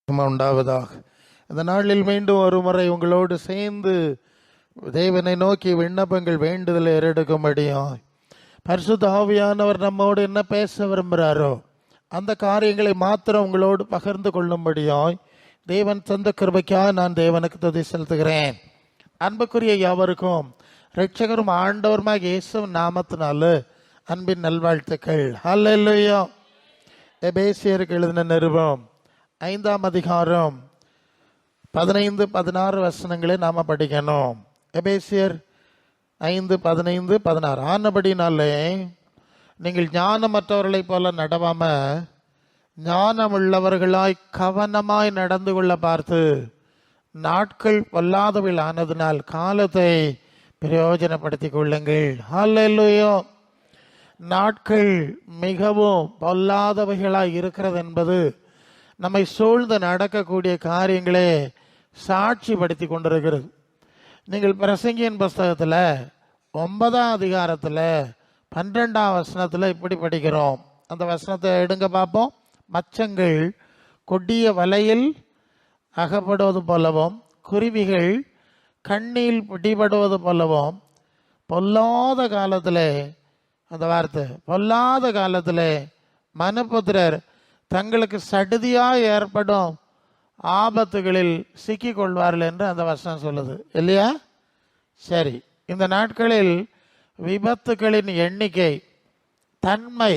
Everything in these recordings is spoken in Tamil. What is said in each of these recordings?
உண்டாவதாக. இந்த நாளில் மீண்டும் ஒரு முறை உங்களோடு சேர்ந்து தேவனை நோக்கி விண்ணப்பங்கள் வேண்டுதலை ஏறெடுக்கும்படியும் பரிசுத்த ஆவியானவர் நம்மோடு என்ன பேச விரும்புகிறாரோ அந்த காரியங்களை மாத்திரம் உங்களோடு பகிர்ந்து கொள்ளும்படியாய் தேவன் தந்த கிருபைக்காக நான் தேவனுக்கு துதி செலுத்துகிறேன். அன்புக்குரிய யாவருக்கும் இரட்சகரும் ஆண்டவருமாக இயேசுவின் நாமத்தினால அன்பின் நல்வாழ்த்துக்கள். ஹல்லேலூயா. எபேசியருக்கு எழுதின நிருபம் 5ஆம் அதிகாரம் 15-16 வசனங்களை நாம் படிக்கணும். எபேசியர் 5:15-16. ஆனபடினாலே நீங்கள் ஞானமற்றவர்களைப் போல நடவாம ஞானமுள்ளவர்களாய் கவனமாய் நடந்து கொள்ள பார்த்து நாட்கள் பொல்லாதவைகள் ஆனதினால் காலத்தை பிரயோஜனப்படுத்திக் கொள்ளுங்கள். ஹல்லேலூயா. நாட்கள் மிகவும் பொல்லாதவைகளாய் இருக்கிறது என்பது நம்மை சூழ்ந்து நடக்கக்கூடிய காரியங்களே சாட்சிப்படுத்தி கொண்டிருக்கிறது. நீங்கள் பிரசங்கியின் புஸ்தகத்தில் 9ஆம் அதிகாரத்தில் 12ஆம் வசனத்தில் இப்படி படிக்கிறோம். அந்த வசனத்தை எடுங்க பார்ப்போம். மச்சங்கள் கொடிய வலையில் அகப்படுவது போலவும் குருவிகள் கண்ணில் பிடிபடுவது போலவும் பொல்லாத காலத்தில், அந்த வார்த்தை பொல்லாத காலத்தில் மனுபுத்திரர் தங்களுக்கு சடுதியாக ஏற்படும் ஆபத்துகளில் சிக்கிக் கொள்வார்கள் என்று அந்த வசனம் சொல்லுது இல்லையா? சரி, இந்த நாட்களில் விபத்துகளின் எண்ணிக்கை தன்மை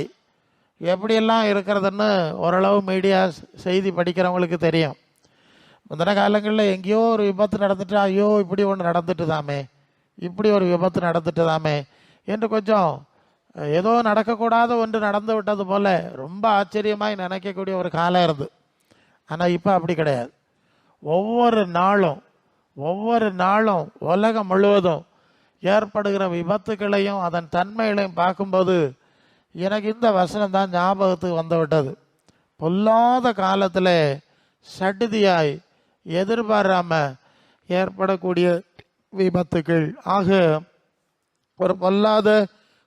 எப்படியெல்லாம் இருக்கிறதுன்னு ஓரளவு மீடியா செய்தி படிக்கிறவங்களுக்கு தெரியும். முந்தின காலங்களில் எங்கேயோ ஒரு விபத்து நடந்துட்டு ஐயோ இப்படி ஒன்று நடந்துட்டுதாமே, இப்படி ஒரு விபத்து நடந்துட்டுதாமே என்று கொஞ்சம் ஏதோ நடக்கக்கூடாத ஒன்று நடந்து விட்டது போல ரொம்ப ஆச்சரியமாய் நினைக்கக்கூடிய ஒரு காலம் இருந்து. ஆனால் இப்போ அப்படி கிடையாது. ஒவ்வொரு நாளும் உலகம் முழுவதும் ஏற்படுகிற விபத்துக்களையும் அதன் தன்மைகளையும் பார்க்கும்போது எனக்கு இந்த வசனம் தான் ஞாபகத்துக்கு வந்து விட்டது. பொல்லாத காலத்தில் சடுதியாய் எதிர்பாராம ஏற்படக்கூடிய விபத்துக்கள் ஆக ஒரு பொல்லாத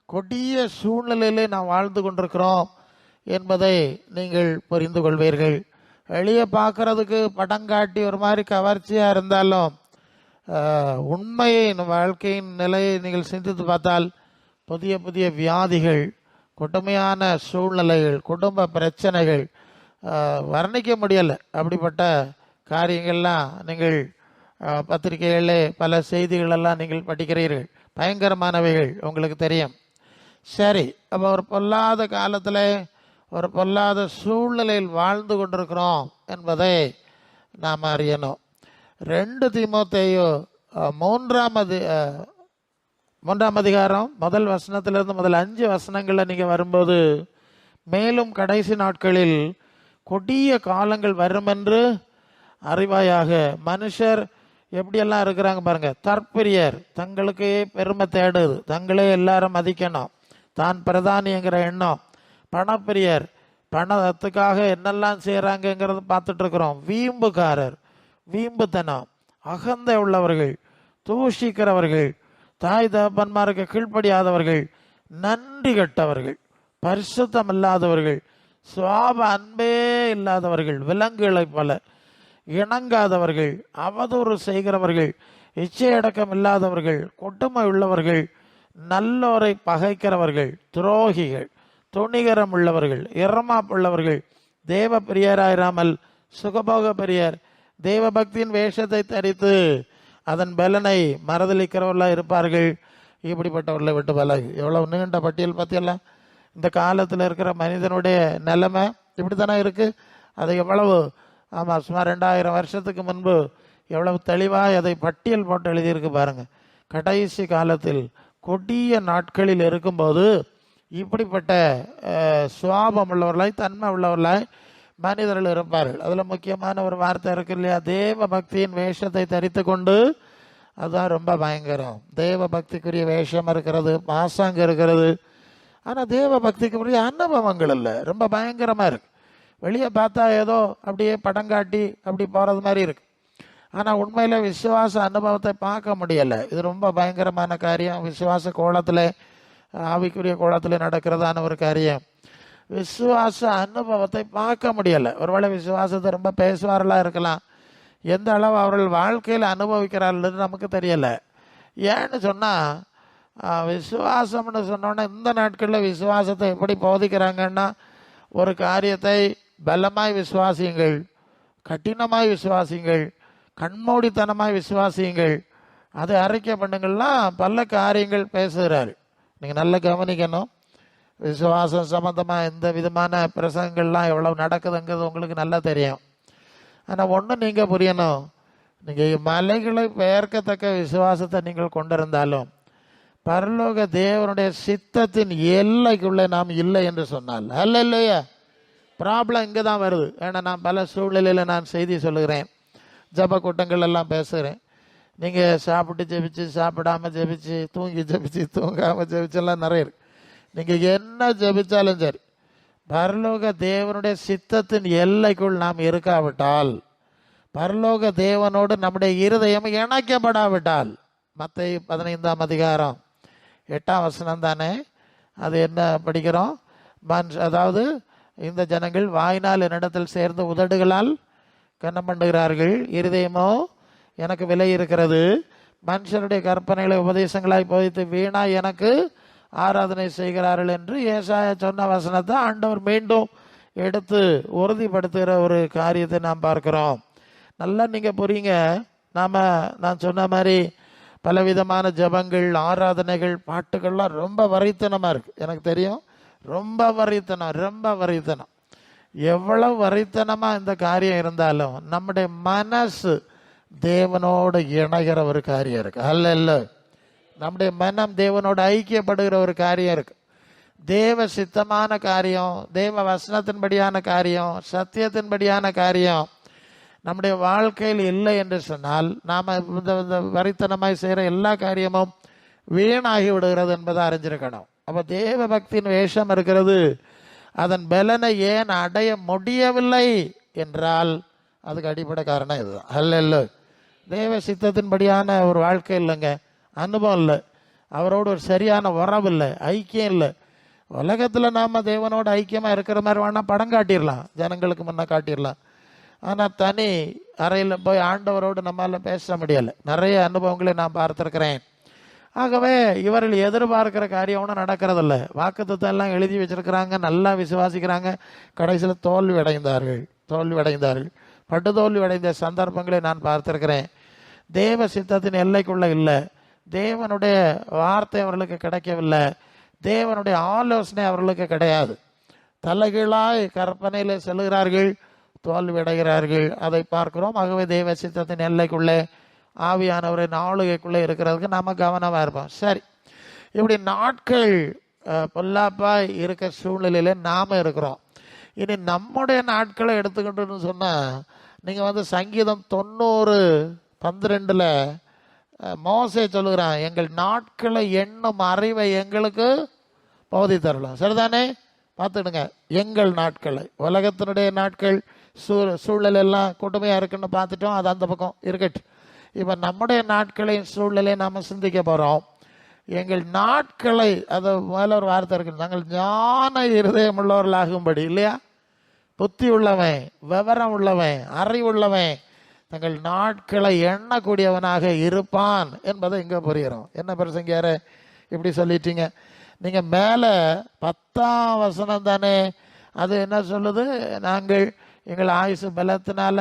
கொடிய சூழ்நிலையிலே நாம் வாழ்ந்து கொண்டிருக்கிறோம் என்பதை நீங்கள் புரிந்து கொள்வீர்கள். வெளியே பார்க்கறதுக்கு படம் காட்டி ஒரு மாதிரி கவர்ச்சியாக இருந்தாலும் உண்மையின் வாழ்க்கையின் நிலையை நீங்கள் சிந்தித்து பார்த்தால் புதிய புதிய வியாதிகள், கொடுமையான சூழ்நிலைகள், குடும்ப பிரச்சனைகள் வர்ணிக்க முடியலை. அப்படிப்பட்ட காரியங்கள்லாம் நீங்கள் பத்திரிகைகளிலே பல செய்திகளெல்லாம் நீங்கள் படிக்கிறீர்கள். பயங்கரமானவைகள் உங்களுக்கு தெரியும். சரி, அப்போ ஒரு பொல்லாத காலத்தில் ஒரு பொல்லாத சூழ்நிலையில் வாழ்ந்து கொண்டிருக்கிறோம் என்பதை நாம் அறியணும். 2 தீமோத்தேயு 3ஆம் அதிகாரம் முதல் வசனத்திலிருந்து முதல் 5 வசனங்களில் நீங்கள் வரும்போது, மேலும் கடைசி நாட்களில் கொடிய காலங்கள் வரும் என்று அறிவாயாக. மனுஷர் எப்படியெல்லாம் இருக்கிறாங்க பாருங்க. தற்பிரியர், தங்களுக்கே பெருமை தேடுது, தங்களே எல்லாரும் மதிக்கணும், தான் பிரதானிங்கிற எண்ணம். பணப்பிரியர், பணத்துக்காக என்னெல்லாம் செய்கிறாங்கங்கிறத பார்த்துட்டு இருக்கிறோம். வீம்புக்காரர், வீம்புத்தனம், அகந்தை உள்ளவர்கள், தூஷிக்கிறவர்கள், தாய் தகப்பன்மாருக்கு கீழ்ப்படியாதவர்கள், நன்றி கெட்டவர்கள், பரிசுத்தம் இல்லாதவர்கள், சுவாப அன்பே இல்லாதவர்கள், விலங்குகளைப் போல இணங்காதவர்கள், அவதூறு செய்கிறவர்கள், இச்சையடக்கம் இல்லாதவர்கள், கொடுமை உள்ளவர்கள், நல்லோரை பகைக்கிறவர்கள், துரோகிகள், துணிகரம் உள்ளவர்கள், இரமாப்புள்ளவர்கள், தேவ பிரியராயிராமல் சுகபோக பிரியர், தேவ பக்தியின் வேஷத்தை தரித்து அதன் பலனை மறதளிக்கிறவர்களாக இருப்பார்கள். இப்படிப்பட்டவர்களை விட்டு விலகு. எவ்வளவு நீண்ட பட்டியல் பற்றியெல்லாம். இந்த காலத்தில் இருக்கிற மனிதனுடைய நிலைமை இப்படி தானே இருக்குது. அது எவ்வளவு, ஆமாம், சுமார் 2000 வருஷத்துக்கு முன்பு எவ்வளவு தெளிவாக அதை பட்டியல் போட்டு எழுதியிருக்கு பாருங்கள். கடைசி காலத்தில் கொடிய நாட்களில் இருக்கும்போது இப்படிப்பட்ட சுவாபம் உள்ளவர்களாய், தன்மை உள்ளவர்களாய் மனிதர்கள் இருப்பார்கள். அதில் முக்கியமான ஒரு வார்த்தை இருக்கு இல்லையா? தேவ பக்தியின் வேஷத்தை தரித்து கொண்டு. அதுதான் ரொம்ப பயங்கரம். தேவ பக்திக்குரிய வேஷம் இருக்கிறது, பாசாங்க இருக்கிறது, ஆனால் தேவ பக்திக்குரிய அனுபவங்கள் இல்லை. ரொம்ப பயங்கரமாக இருக்கு. வெளியே பார்த்தா ஏதோ அப்படியே படம் காட்டி அப்படி போகிறது மாதிரி இருக்கு. ஆனால் உண்மையில் விசுவாச அனுபவத்தை பார்க்க முடியலை. இது ரொம்ப பயங்கரமான காரியம். விசுவாச கோலத்தில், ஆவிக்குரிய கோலத்தில் நடக்கிறதான ஒரு காரியம். விசுவாச அனுபவத்தை பார்க்க முடியலை. ஒருவேளை விசுவாசத்தை ரொம்ப பேசுவார்களா இருக்கலாம், எந்த அளவு அவர்கள் வாழ்க்கையில் அனுபவிக்கிறார்கள் நமக்கு தெரியலை. ஏன்னு சொன்னால் விசுவாசம்னு சொன்னோன்னா இந்த நாட்களில் விசுவாசத்தை எப்படி போதிக்கிறாங்கன்னா, ஒரு காரியத்தை பலமாய் விசுவாசியுங்கள், கடினமாய் விசுவாசியுங்கள், கண்மூடித்தனமாய் விசுவாசியுங்கள், அதை அறிக்கை பண்ணுங்கள்லாம் பல காரியங்கள் பேசுகிறார். நீங்கள் நல்லா கவனிக்கணும். விசுவாசம் சம்மந்தமாக எந்த விதமான பிரசங்கங்கள்லாம் எவ்வளோ நடக்குதுங்கிறது உங்களுக்கு நல்லா தெரியும். ஆனால் ஒன்று நீங்கள் புரியணும், நீங்கள் மலைகளை பெயர்க்கத்தக்க விசுவாசத்தை நீங்கள் கொண்டிருந்தாலும் பரலோக தேவனுடைய சித்தத்தின் எல்லைக்குள்ளே நாம் இல்லை என்று சொன்னால் அல்ல இல்லையா, ப்ராப்ளம் இங்கே தான் வருது. ஏன்னா நான் பல சூழ்நிலையில் நான் செய்தி சொல்லுகிறேன், ஜப கூட்டங்கள் எல்லாம் பேசுகிறேன். நீங்கள் சாப்பிட்டு ஜெபிச்சு, சாப்பிடாமல் ஜெபிச்சு, தூங்கி ஜெபிச்சு, தூங்காமல் ஜெபிச்செல்லாம் நிறைய இருக்கு. நீங்கள் என்ன ஜெபிச்சாலும் சரி, பரலோக தேவனுடைய சித்தத்தின் எல்லைக்குள் நாம் இருக்காவிட்டால், பரலோக தேவனோடு நம்முடைய இருதயம் இணைக்கப்படாவிட்டால், மத்தேயு 15ஆம் அதிகாரம் 8ஆம் வசனம் தானே அது, என்ன படிக்கிறோம்? அதாவது இந்த ஜனங்கள் வாயினால் என்னிடத்தில் சேர்ந்து உதடுகளால் கன்னம் பண்ணுகிறார்கள், இருதயமோ எனக்கு விலை இருக்கிறது, மனுஷருடைய கற்பனைகளை உபதேசங்களாய் போதித்து வீணாய் எனக்கு ஆராதனை செய்கிறார்கள் என்று ஏசாயா சொன்ன வசனத்தை ஆண்டவர் மீண்டும் எடுத்து உறுதிப்படுத்துகிற ஒரு காரியத்தை நாம் பார்க்கிறோம். நல்லா நீங்கள் புரியுங்க. நான் சொன்ன மாதிரி பலவிதமான ஜபங்கள், ஆராதனைகள், பாட்டுகள்லாம் ரொம்ப வரித்தனமாக இருக்குது. எனக்கு தெரியும், ரொம்ப வரித்தனம். எவ்வளவு வரித்தனமாக இந்த காரியம் இருந்தாலும் நம்முடைய மனசு தேவனோடு இணைகிற ஒரு காரியம் இருக்குது. அல்ல, நம்முடைய மனம் தேவனோடு ஐக்கியப்படுகிற ஒரு காரியம் இருக்குது. தேவ சித்தமான காரியம், தேவ வசனத்தின்படியான காரியம், சத்தியத்தின்படியான காரியம் நம்முடைய வாழ்க்கையில் இல்லை என்று சொன்னால் நாம் இந்த வரித்தனமாய் செய்கிற எல்லா காரியமும் வீணாகி விடுகிறது என்பதை அறிஞ்சிருக்கணும். அப்போ தேவ பக்தியின் வேஷம் இருக்கிறது, அதன் பலனை ஏன் அடைய முடியவில்லை என்றால் அதுக்கு அடிப்படை காரணம் இதுதான். அல்ல, தேவ சித்தத்தின்படியான ஒரு வாழ்க்கை இல்லைங்க, அனுபவம் இல்லை, அவரோடு ஒரு சரியான உறவு இல்லை, ஐக்கியம் இல்லை. உலகத்தில் நாம் தேவனோட ஐக்கியமாக இருக்கிற மாதிரி வேணால் படம் காட்டிடலாம், ஜனங்களுக்கு முன்னே காட்டிடலாம். ஆனால் தனி அறையில் போய் ஆண்டவரோடு நம்மளால் பேச முடியலை. நிறைய அனுபவங்களை நான் பார்த்துருக்கிறேன். ஆகவே இவர்கள் எதிர்பார்க்கிற காரியம் ஒன்றும் நடக்கிறதில்ல. வாக்குத்தத்தம் எல்லாம் எழுதி வச்சிருக்கிறாங்க, நல்லா விசுவாசிக்கிறாங்க, கடைசியில் தோல்வி அடைந்தார்கள். படுதோல்வி அடைந்த சந்தர்ப்பங்களை நான் பார்த்துருக்கிறேன். தேவ சித்தத்தின் எல்லைக்குள்ளே இல்லை, தேவனுடைய வார்த்தை அவர்களுக்கு கிடைக்கவில்லை, தேவனுடைய ஆலோசனை அவர்களுக்கு கிடையாது. தலைகீழாய் கற்பனையில் செல்கிறார்கள், தோல்வி அடைகிறார்கள், அதை பார்க்கிறோம். ஆகவே தேவ சித்தத்தின் எல்லைக்குள்ளே ஆவியானவரின் ஆளுகைக்குள்ளே இருக்கிறதுக்கு நாம் கவனமாக இருப்போம். சரி, இப்படி நாட்கள் பொல்லாப்பாய் இருக்க சூழ்நிலையில் நாம் இருக்கிறோம். இனி நம்முடைய நாட்களை எடுத்துக்கிட்டுன்னு சொன்னால், நீங்கள் சங்கீதம் 90:12 மோசே சொல்லுகிறான், எங்கள் நாட்களை எண்ணும் அறிவை எங்களுக்கு போதித்தரலாம். சரிதானே? பார்த்துடுங்க, எங்கள் நாட்களை, உலகத்தினுடைய நாட்கள் சூழ்நிலையெல்லாம் கொடுமையாக இருக்குன்னு பார்த்துட்டோம், அது அந்த பக்கம் இருக்கட்டும். இப்போ நம்முடைய நாட்களின் சூழ்நிலையை நாம் சிந்திக்க போகிறோம். எங்கள் நாட்களை, அது மேலே ஒரு வார்த்தை இருக்கு, நாங்கள் ஞான இருதயம் உள்ளவர்களாகும்படி, இல்லையா? புத்தி உள்ளவன், விவரம் உள்ளவன், அறிவுள்ளவன் தங்கள் நாட்களை எண்ணக்கூடியவனாக இருப்பான் என்பதை இங்கே புரிகிறோம். என்ன பிரசங்கியார இப்படி சொல்லிட்டீங்க? நீங்கள் மேலே 10ஆம் வசனம் தானே அது என்ன சொல்லுது? நாங்கள் எங்கள் ஆயுசு பலத்தினால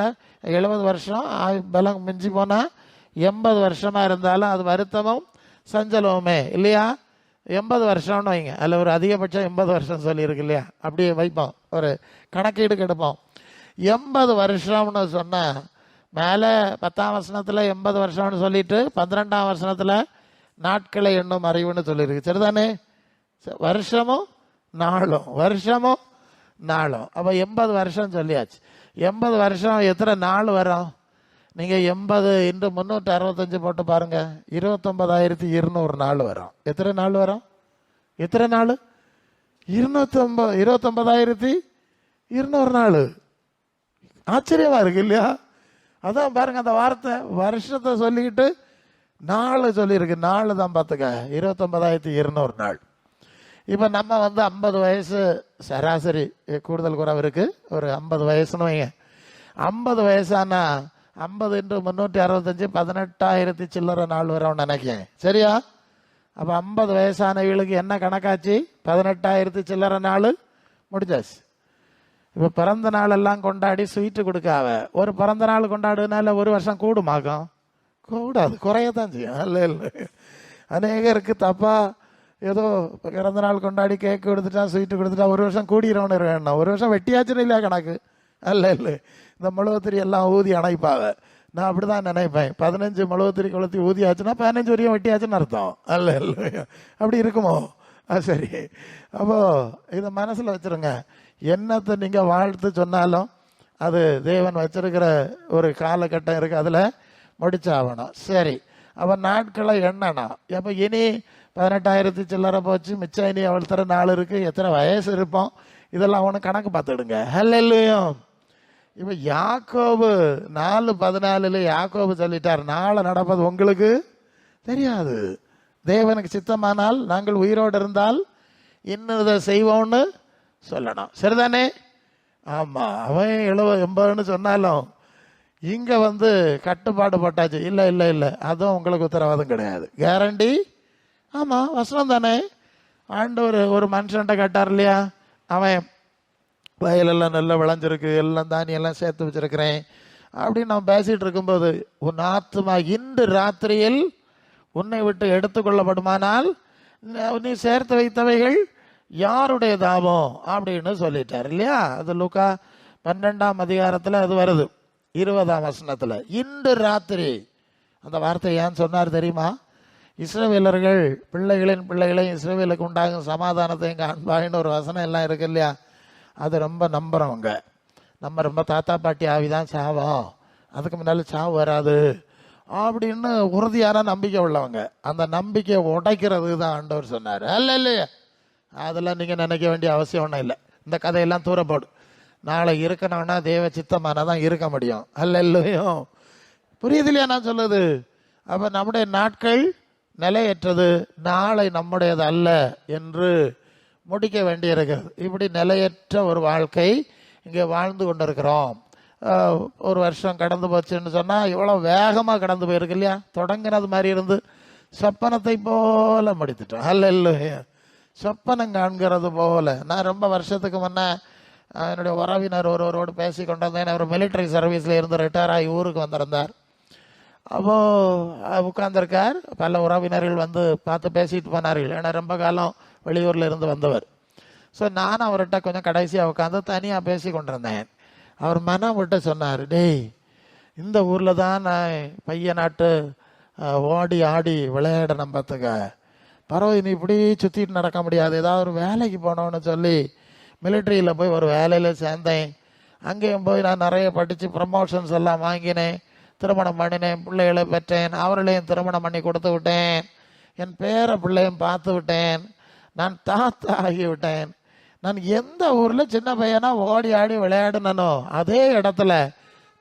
70 வருஷம் பலம் மிஞ்சி போனால் 80 வருஷமாக இருந்தாலும் அது வருத்தமும் சஞ்சலமுமே, இல்லையா? 80 வருஷம்னு வைங்க, அதில் ஒரு அதிகபட்சம் 80 வருஷம் சொல்லியிருக்கு, இல்லையா? அப்படியே வைப்போம், ஒரு கணக்கீடு கெடுப்போம். 80 வருஷம்னு சொன்னால் மேலே 10ஆம் வசனத்தில் 80 வருஷம்னு சொல்லிட்டு 12ஆம் வசனத்தில் நாட்களை எண்ணும் அறிவுன்னு சொல்லியிருக்கு. சரிதானே? வருஷமும் நாளும் அப்போ 80 வருஷம் சொல்லியாச்சு. 80 வருஷம் எத்தனை நாள் வரும்? நீங்கள் 80 × 365 போட்டு பாருங்கள், 29,200 நாள் வரும். எத்தனை நாள் வரும்? 29,200 நாள். ஆச்சரியமா இருக்கு, இல்லையா? அதான் பாருங்க, அந்த வார்த்தை வருஷத்தை சொல்லிக்கிட்டு நாள் சொல்லியிருக்கு. நாள் தான் பார்த்துக்க, 29,200 நாள். இப்போ நம்ம 50 வயசு சராசரி கூடுதல் குறைவு இருக்குது, ஒரு 50 வயசுன்னு வைங்க. 50 வயசானா 50 × 365 18,000 சில்லற நாள் வரும்னு நினைக்கிறேன். சரியா? அப்போ 50 வயசானவங்களுக்கு என்ன கணக்காச்சு? 18,000 சில்லற நாள் முடிச்சாச்சு. இப்போ பிறந்த நாளெல்லாம் கொண்டாடி ஸ்வீட்டு கொடுக்காவ ஒரு பிறந்த நாள் கொண்டாடுனால ஒரு வருஷம் கூடுமாக்கும்? கூடாது, குறையத்தான் செய்யும். இல்லை அநேகருக்கு தப்பா ஏதோ பிறந்த நாள் கொண்டாடி கேக் கொடுத்துட்டா ஸ்வீட்டு கொடுத்துட்டா ஒரு வருஷம் கூடிறவனு வேணும். ஒரு வருஷம் வெட்டியாச்சுன்னு இல்லையா கணக்கு? இல்லை இந்த மெழுகுத்திரி எல்லாம் ஊதி அணைப்பாவ. நான் அப்படி தான் நினைப்பேன். 15 மெழுகுத்திரி கொளுத்தி ஊதியாச்சுன்னா 15 வரையும் வெட்டியாச்சுன்னு அர்த்தம். இல்லை அப்படி இருக்குமோ? சரி. அப்போது இதை மனசில் வச்சுருங்க. என்னத்தை நீங்கள் வாழ்த்து சொன்னாலும் அது தேவன் வச்சிருக்கிற ஒரு காலகட்டம் இருக்குது, அதில் முடிச்சாகணும். சரி, அப்போ நாட்களை எண்ணணும். அப்போ இனி 18,000 சில்லறை போச்சு, மிச்சம் இனி எவ்வளோ தர நாள் இருக்குது, எத்தனை வயசு இருப்போம், இதெல்லாம் ஒன்று கணக்கு பார்த்துடுங்க. ஹல்லேலூயா. இப்போ யாக்கோபு 4:14 யாக்கோபு சொல்லிட்டார், நாளை நடப்பது உங்களுக்கு தெரியாது, தேவனுக்கு சித்தமானால் நாங்கள் உயிரோடு இருந்தால் இன்னும் இதை செய்வோம்னு சொல்லணும். சரிதானே? ஆமாம். அவன் 70-80ன்னு சொன்னாலும் இங்கே கட்டுப்பாடு போட்டாச்சு. இல்லை அதுவும் உங்களுக்கு உத்தரவாதம் கிடையாது, கேரண்டி. ஆமாம், வசனம் தானே. ஆண்டவர் ஒரு மனுஷன்ட்ட கேட்டார் இல்லையா, அவன் வயலெல்லாம் நல்லா விளைஞ்சிருக்கு, எல்லாம் தானியெல்லாம் சேர்த்து வச்சிருக்கிறேன் அப்படின்னு நம்ம பேசிகிட்டு இருக்கும்போது, உன் ஆத்துமா இன்று ராத்திரியில் உன்னை விட்டு எடுத்துக்கொள்ளப்படுமானால் நீ சேர்த்து வைத்தவைகள் யாருடையதாவோ அப்படின்னு சொல்லிட்டார் இல்லையா. அது லூக்கா 12ஆம் அதிகாரத்தில் அது வருது, 20ஆம் வசனத்தில். இன்று ராத்திரி அந்த வார்த்தை ஏன் சொன்னார் தெரியுமா? இஸ்ரவேலர்கள் பிள்ளைகளின் பிள்ளைகளையும் இஸ்ரவேலுக்கு உண்டாகும் சமாதானத்தையும் காண்பாயின்னு ஒரு வசனம் எல்லாம் இருக்கு இல்லையா. அது ரொம்ப நம்புகிறவங்க. நம்ம ரொம்ப தாத்தா பாட்டி ஆவிதான் சாவோம், அதுக்கு முன்னால் சாவு வராது அப்படின்னு உறுதியான நம்பிக்கை உள்ளவங்க. அந்த நம்பிக்கையை உடைக்கிறது தான் ஆண்டவர் சொன்னார். இல்லையா, அதெல்லாம் நீங்கள் நினைக்க வேண்டிய அவசியம் ஒன்றும் இல்லை. இந்த கதையெல்லாம் தூரப்போடு. நாளை இருக்கணும்னா தேவ சித்தமான தான் இருக்க முடியும். இல்லையோ, புரியுது இல்லையா நான் சொல்லுது? அப்போ நம்முடைய நாட்கள் நிலையற்றது, நாளை நம்முடையது அல்ல என்று முடிக்க வேண்டியிருக்கிறது. இப்படி நிலையற்ற ஒரு வாழ்க்கை இங்கே வாழ்ந்து கொண்டிருக்கிறோம். ஒரு வருஷம் கடந்து போச்சுன்னு சொன்னால் இவ்வளோ வேகமாக கடந்து போயிருக்கு இல்லையா. தொடங்கினது மாதிரி இருந்து சொப்பனத்தை போல முடித்துட்டோம். இல்லையா, சொப்பனம் காண்கிறது போல. நான் ரொம்ப வருஷத்துக்கு முன்னே என்னுடைய உறவினர் ஒருவரோடு பேசி கொண்டு வந்தேன். அவர் மிலிட்ரி சர்வீஸில் இருந்து ரிட்டையர் ஆகி ஊருக்கு வந்திருந்தார். அப்போது உட்கார்ந்துருக்கார். பல உறவினர்கள் பார்த்து பேசிட்டு போனார்கள். ஏன்னா ரொம்ப காலம் வெளியூரில் இருந்து வந்தவர். ஸோ நானும் அவர்கிட்ட கொஞ்சம் கடைசியாக உட்காந்து தனியாக பேசி கொண்டிருந்தேன். அவர் மனம் விட்டு சொன்னார், டேய், இந்த ஊரில் தான் நான் பையனாட்டு ஓடி ஆடி விளையாடணும் பார்த்துக்க, பரவாயில்ல, நீ இப்படி சுற்றிட்டு நடக்க முடியாது, ஏதாவது ஒரு வேலைக்கு போனோன்னு சொல்லி மிலிட்ரியில் போய் ஒரு வேலையில் சேர்ந்தேன். அங்கேயும் போய் நான் நிறைய படித்து ப்ரமோஷன்ஸ் எல்லாம் வாங்கினேன், திருமணம் பண்ணினேன், பிள்ளைகளை பெற்றேன், அவர்களையும் திருமணம் பண்ணி கொடுத்து விட்டேன், என் பேர பிள்ளையும் பார்த்து விட்டேன், நான் தாத்தா ஆகிவிட்டேன். நான் எந்த ஊரில் சின்ன பையனா ஓடி ஆடி விளையாடுனோ அதே இடத்துல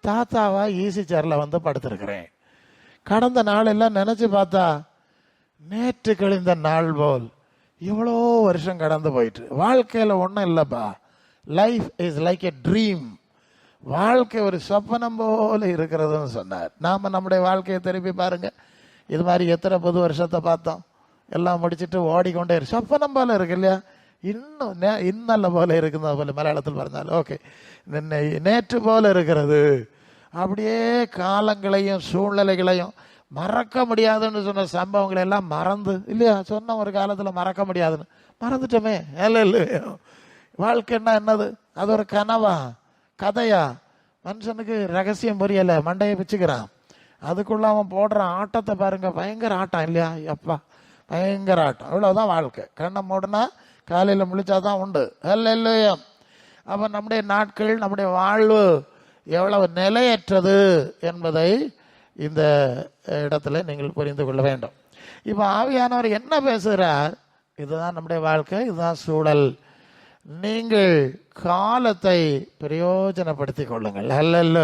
தாத்தாவா ஈசி சேரில் படுத்திருக்கிறேன். கடந்த நாளெல்லாம் நினச்சி பார்த்தா நேற்று கழிந்த நாள் போல் இவ்வளோ வருஷம் கடந்து போயிட்டு. வாழ்க்கையில் ஒன்றும் இல்லைப்பா, life is like a dream. வாழ்க்கை ஒரு சொப்பனம் போல இருக்கிறதுன்னு சொன்னார். நாம் நம்முடைய வாழ்க்கையை திருப்பி பாருங்க. இது மாதிரி எத்தனை புது வருஷத்தை பார்த்தோம், எல்லாம் முடிச்சுட்டு ஓடிக்கொண்டே சொப்பனம் போல இருக்கு இல்லையா. இன்னும் இன்னல்ல போல இருக்குது போல மலையாளத்தில் പറഞ്ഞால் ஓகே, நேற்று போல இருக்கிறது. அப்படியே காலங்களையும் சூழ்நிலைகளையும் மறக்க முடியாதுன்னு சொன்ன சம்பவங்களை எல்லாம் மறந்து இல்லையா. சொன்ன ஒரு காலத்தில் மறக்க முடியாதுன்னு மறந்துட்டோமே. இல்லையோ, வாழ்க்கைன்னா என்னது? அது ஒரு கனவா, கதையா? மனுஷனுக்கு ரகசியம் புரியலை, மண்டையை பிச்சுக்கிறான். அதுக்குள்ள அவன் போடுற ஆட்டத்தை பாருங்க, பயங்கர ஆட்டம் இல்லையா. எப்பா, பயங்கர ஆட்டம். இவ்வளோதான் வாழ்க்கை. கண்ணை மூடனா காலையில் முழிச்சாதான் உண்டு. இல்லையோ, அப்போ நம்முடைய நாட்கள், நம்முடைய வாழ்வு எவ்வளவு நிலையற்றது என்பதை இந்த இடத்துல நீங்கள் புரிந்து கொள்ள வேண்டும். இப்போ ஆவியானவர் என்ன பேசுகிறார்? இதுதான் நம்முடைய வாழ்க்கை, இதுதான் சூழல். நீங்கள் காலத்தை பிரயோஜனப்படுத்தி கொள்ளுங்கள். அல்ல,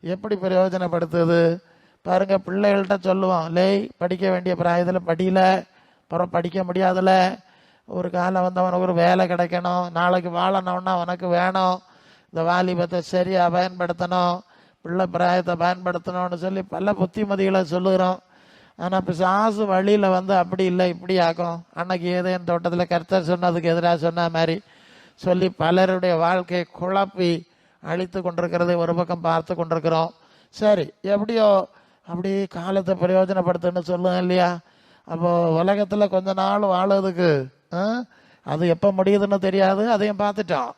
எப்படி பிரயோஜனப்படுத்துது பாருங்க. பிள்ளைகள்கிட்ட சொல்லுவோம், லே படிக்க வேண்டிய பிராயத்தில் படியல, அப்புறம் படிக்க முடியாதுல, ஒரு காலம் வந்து அவனுக்கு ஒரு வேலை கிடைக்கணும், நாளைக்கு வாழணும்னா அவனுக்கு வேணும், இந்த வாலிபத்தை சரியாக பயன்படுத்தணும், பிள்ளை பிராயத்தை பயன்படுத்தணும்னு சொல்லி பல புத்திமதிகளை சொல்லுகிறோம். ஆனால் பிசாசு வழியில் வந்து அப்படி இல்லை இப்படி ஆகும். அன்னைக்கு ஏதேன் தோட்டத்தில் கர்த்தர் சொன்னதுக்கு எதிராக சொன்ன மாதிரி சொல்லி பலருடைய வாழ்க்கையை குழப்பி அழித்து கொண்டிருக்கிறதை ஒரு பக்கம் பார்த்து கொண்டிருக்கிறோம். சரி, எப்படியோ அப்படி காலத்தை பிரயோஜனப்படுத்துன்னு சொல்லுங்க இல்லையா? அப்போது உலகத்தில் கொஞ்ச நாள் வாழறதுக்கு அது எப்போ முடியுதுன்னு தெரியாது, அதையும் பார்த்துட்டோம்.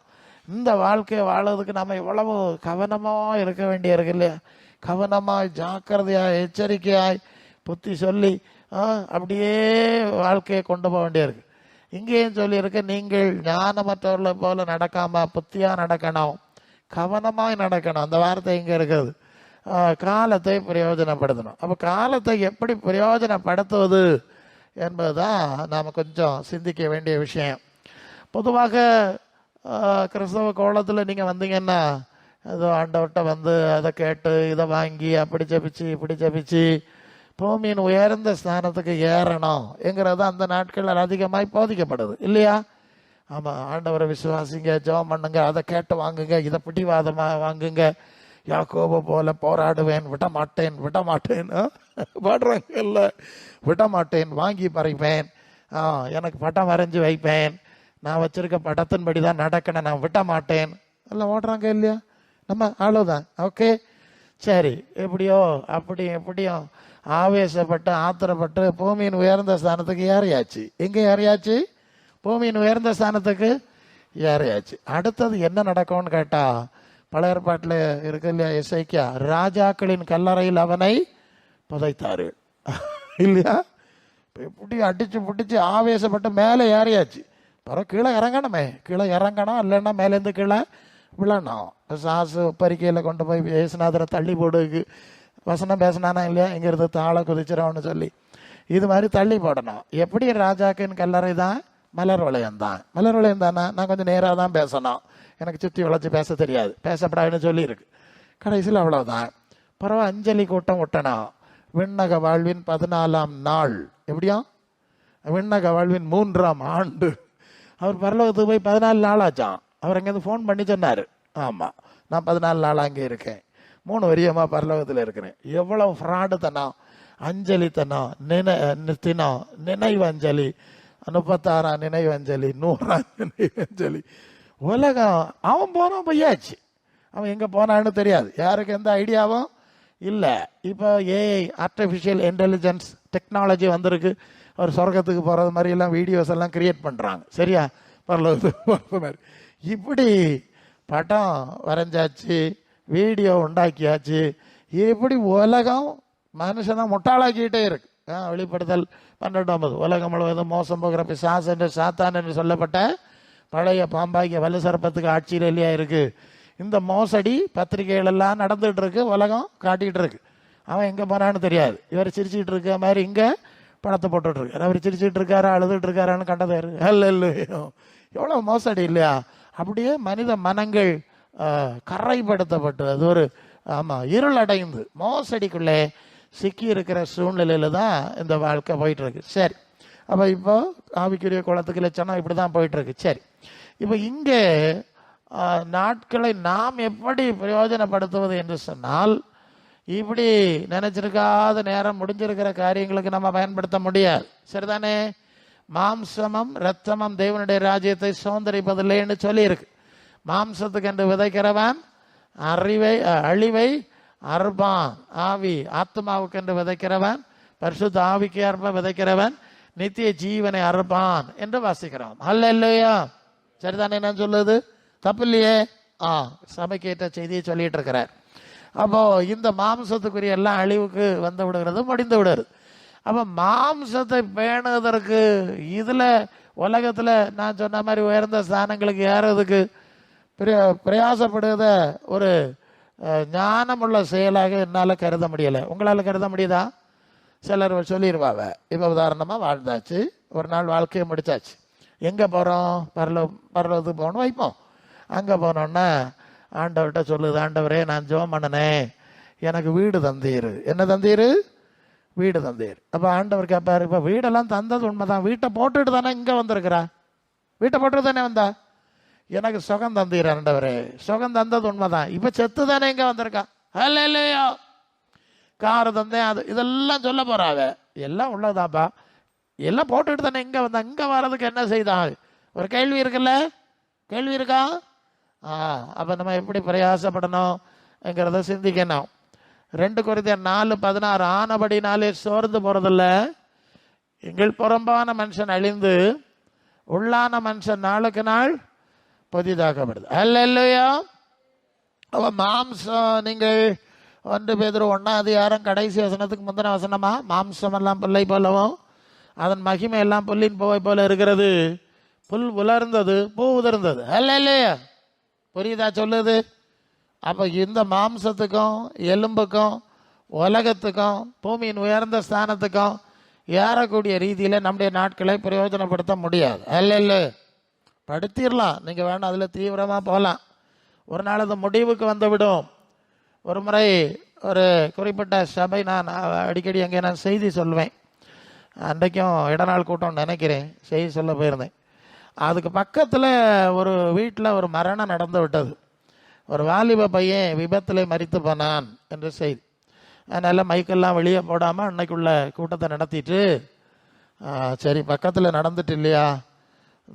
இந்த வாழ்க்கையை வாழறதுக்கு நம்ம எவ்வளவு கவனமாக இருக்க வேண்டிய இருக்கு இல்லையா? கவனமாய் ஜாக்கிரதையாய் எச்சரிக்கையாய் புத்தி சொல்லி அப்படியே வாழ்க்கையை கொண்டு போக வேண்டியிருக்கு. இங்கேயும் சொல்லியிருக்கு, நீங்கள் ஞானமற்றவர்களை போல நடக்காம புத்தியாக நடக்கணும், கவனமாய் நடக்கணும். அந்த வார்த்தை இங்கே இருக்குது. காலத்தை பிரயோஜனப்படுத்தணும். அப்போ காலத்தை எப்படி பிரயோஜனப்படுத்துவது என்பதுதான் நாம் கொஞ்சம் சிந்திக்க வேண்டிய விஷயம். பொதுவாக கிறிஸ்தவ கோலத்தில் நீங்கள் வந்தீங்கன்னா ஏதோ ஆண்டவர்கிட்ட வந்து அதை கேட்டு இதை வாங்கி அப்படி ஜபிச்சு இப்படி ஜபிச்சு பூமியின் உயர்ந்த ஸ்தானத்துக்கு ஏறணும் என்கிறது அந்த நாட்களில் அதிகமாய் போதிக்கப்படுது இல்லையா? ஆமாம், ஆண்டவரை விசுவாசிங்க, ஜெபம் பண்ணுங்க, அதை கேட்டு வாங்குங்க, இதை பிடிவாதமாக வாங்குங்க, யாக்கோபு போல போராடுவேன், விடமாட்டேன் பாடுறாங்கல்ல, விடமாட்டேன், வாங்கி பறிப்பேன், எனக்கு பட்டம் வரைஞ்சி வைப்பேன், நான் வச்சிருக்க படத்தின்படி தான் நடக்கணும், நான் விட மாட்டேன் எல்லாம் ஓடுறாங்க இல்லையா? நம்ம ஆளுதான். ஓகே, சரி, எப்படியும் ஆவேசப்பட்டு ஆத்திரப்பட்டு பூமியின் உயர்ந்த ஸ்தானத்துக்கு ஏறியாச்சு. எங்கே ஏறியாச்சு? பூமியின் உயர்ந்த ஸ்தானத்துக்கு ஏறியாச்சு. அடுத்தது என்ன நடக்கும்னு கேட்டா, பழைய ஏற்பாட்டில் இருக்கு இல்லையா, எசேக்கியா, ராஜாக்களின் கல்லறையில் அவனை புதைத்தாரு இல்லையா? எப்படி அடிச்சு பிடிச்சி ஆவேசப்பட்டு மேலே ஏறியாச்சு. பிறகு கீழே இறங்கணுமே, கீழே இறங்கணும், இல்லைன்னா மேலேருந்து கீழே விழணும். சாசு பறிக்கையில் கொண்டு போய் ஏசுநாதரை தள்ளி போடுக்கு வசனம் பேசினானா இல்லையா, இங்கிருந்து தாளை குதிச்சிரோன்னு சொல்லி இது மாதிரி தள்ளி போடணும். எப்படி ராஜாக்கின் கல்லறை தான் மலர் வளையம் தான். மலர் வளையம் தானே, நான் கொஞ்சம் நேராக தான் பேசணும், எனக்கு சுற்றி வளைச்சி பேச தெரியாது, பேசப்படாதுன்னு சொல்லியிருக்கு. கடைசியில் அவ்வளோதான். பிறகு அஞ்சலி கூட்டம் விட்டணும். விண்ணக வாழ்வின் 14ஆம் நாள், எப்படியா விண்ணக வாழ்வின் 3ஆம் ஆண்டு. அவர் பரலோகத்துக்கு போய் 14 நாள் ஆச்சான். அவர் அங்கேருந்து ஃபோன் பண்ணி சொன்னார், ஆமாம் நான் 14 நாள் அங்கே இருக்கேன், 3 வருஷமாக பரலோகத்தில் இருக்கிறேன். எவ்வளவு ஃப்ராடு தனம், அஞ்சலி தனம், தினம், நினைவு அஞ்சலி, 36ஆம் நினைவு அஞ்சலி, 100ஆம் நினைவு அஞ்சலி. உலகம் அவன் போனான், பொய்யாச்சு. அவன் எங்கே போனான்னு தெரியாது, யாருக்கு எந்த ஐடியாவும் இல்லை. இப்போ ஏஐ ஆர்டிஃபிஷியல் இன்டெலிஜென்ஸ் டெக்னாலஜி வந்திருக்கு. அவர் சொர்க்கத்துக்கு போகிறது மாதிரி எல்லாம் வீடியோஸ் எல்லாம் கிரியேட் பண்ணுறாங்க, சரியா? பரலோகத்துக்கு மாதிரி இப்படி படம் வரைஞ்சாச்சு, வீடியோ உண்டாக்கியாச்சு. இப்படி உலகம் மனுஷனை முட்டாளாக்கிட்டே இருக்கு. வெளிப்படுத்தல் 12:9, உலகம் முழுவதும் மோசம் போகிற பிசாசு என்று சாத்தான் என்று சொல்லப்பட்ட பழைய பாம்பாகிய வலுசர்ப்பத்துக்கு ஆட்சியில் இல்லையா இருக்கு. இந்த மோசடி பத்திரிகைகள் எல்லாம் நடந்துகிட்டு இருக்கு, உலகம் காட்டிகிட்டு இருக்கு. அவன் எங்கே போனான்னு தெரியாது. இவர் சிரிச்சுட்டு இருக்க மாதிரி இங்கே பணத்தை போட்டுட்டு இருக்காரு, அவர் சிரிச்சுட்டு இருக்காரா அழுதுட்டு இருக்காரான்னு கண்டதாரு. எவ்வளோ மோசடி இல்லையா? அப்படியே மனித மனங்கள் கரைப்படுத்தப்பட்டு அது ஒரு இருளடைந்து மோசடிக்குள்ளே சிக்கி இருக்கிற சூழ்நிலையில தான் இந்த வாழ்க்கை போயிட்டு இருக்கு. சரி, அப்போ இப்போ ஆவிக்குரிய குளத்துக்கு லட்சணம் இப்படி தான் போயிட்டு இருக்கு. சரி, இப்போ இங்கே நாட்களை நாம் எப்படி பிரயோஜனப்படுத்துவது என்று சொன்னால், இப்படி நினைச்சிருக்காத நேரம் முடிஞ்சிருக்கிற காரியங்களுக்கு நம்ம பயன்படுத்த முடியாது, சரிதானே? மாம்சமும் இரத்தமும் தேவனுடைய ராஜ்யத்தை சுதந்திரிப்பதில்லைன்னு சொல்லி இருக்கு. மாம்சத்துக்கு என்று விதைக்கிறவன் அழிவை அறுப்பான், ஆவி ஆத்மாவுக்கு என்று விதைக்கிறவன், பரிசுத்த ஆவிக்கு அறுப்ப விதைக்கிறவன் நித்திய ஜீவனை அறுப்பான் என்று வாசிக்கிறோம். அல்லேலூயா, சரிதானே? நான் சொல்லுது தப்பு இல்லையே? சபைக்கேற்ற செய்தியை சொல்லிட்டு இருக்கிறார். அப்போ இந்த மாம்சத்துக்குரிய எல்லாம் அழிவுக்கு வந்து விடுகிறது, முடிந்து விடுறது. அப்போ மாம்சத்தை பேணுவதற்கு இதில் உலகத்தில் நான் சொன்ன மாதிரி உயர்ந்த ஸ்தானங்களுக்கு ஏறதுக்கு பிரயாசப்படுவத ஒரு ஞானமுள்ள செயலாக என்னால் கருத முடியலை. உங்களால் கருத முடியுதா? சிலர் சொல்லிடுவாங்க, இப்போ உதாரணமாக வாழ்ந்தாச்சு, ஒரு நாள் வாழ்க்கையை முடிச்சாச்சு, எங்கே போகிறோம்? பரலோகத்துக்கு போகணும் வைப்போம். அங்கே போனோன்னா ஆண்டவர்கிட்ட சொல்லுது, ஆண்டவரே நான் ஜெபம் பண்ணினேன், எனக்கு வீடு தந்தீரு. என்ன தந்தீரு? வீடு தந்தீர். அப்போ ஆண்டவர் கேட்பார், இப்போ வீடெல்லாம் தந்தது உண்மைதான், வீட்டை போட்டுட்டு தானே இங்கே வந்திருக்கிறா, வீட்டை போட்டு தானே வந்தா. எனக்கு சுகம் தந்தீர் ஆண்டவரே, சுகம் தந்தது உண்மைதான். இப்போ செத்து தானே இங்கே வந்திருக்கான். அல்லேலூயா. காரு தந்தேன், அது இதெல்லாம் சொல்ல போறாங்க. எல்லாம் உள்ளதாப்பா, எல்லாம் போட்டுக்கிட்டு தானே இங்கே வந்தான். இங்கே வர்றதுக்கு என்ன செய்தான்? ஒரு கேள்வி இருக்குல்ல, கேள்வி இருக்கா? அப்போ நம்ம எப்படி பிரயாசப்படணும்ங்கிறத சிந்திக்கணும். 2 கொரிந்தியர் 4:16 ஆனபடினாலே சோர்ந்து போறதில்ல, எங்கள் புறம்பான மனுஷன் அழிந்து உள்ளான மனுஷன் நாளுக்கு நாள் புதிதாக்கப்படுது. அல்லேலூயா. அவ மாம்சம், நீங்கள் 1 பேதுரு 1 கடைசி வசனத்துக்கு முந்தின வசனமா, மாம்சம் எல்லாம் புல்லை போலவும் அதன் மகிமை எல்லாம் புல்லின் பூவை போல இருக்கிறது. புல் உலர்ந்தது, பூ உதிர்ந்தது. அல்லேலூயா. புரியுதா சொல்லுது? அப்போ இந்த மாம்சத்துக்கும் எலும்புக்கும் உலகத்துக்கும் பூமியின் உயர்ந்த ஸ்தானத்துக்கும் ஏறக்கூடிய ரீதியில் நம்முடைய நாட்களை பிரயோஜனப்படுத்த முடியாது. அல்ல படுத்திடலாம், நீங்கள் வேணும் அதில் தீவிரமாக போகலாம். ஒரு நாள் அது முடிவுக்கு வந்துவிடும். ஒரு முறை ஒரு குறிப்பிட்ட சபை, நான் அடிக்கடி அங்கே நான் செய்தி சொல்லுவேன். அன்றைக்கும் இடநாள் கூட்டம் நினைக்கிறேன், செய்தி சொல்ல போயிருந்தேன். அதுக்கு பக்கத்தில் ஒரு வீட்டில் ஒரு மரணம் நடந்து விட்டது. ஒரு வாலிப பையன் விபத்தில் மரித்து போனான் என்று செய்தி. அதனால் மைக்கெல்லாம் வெளியே போடாமல் அன்னைக்குள்ள கூட்டத்தை நடத்திட்டு, சரி பக்கத்தில் நடந்துட்டு இல்லையா,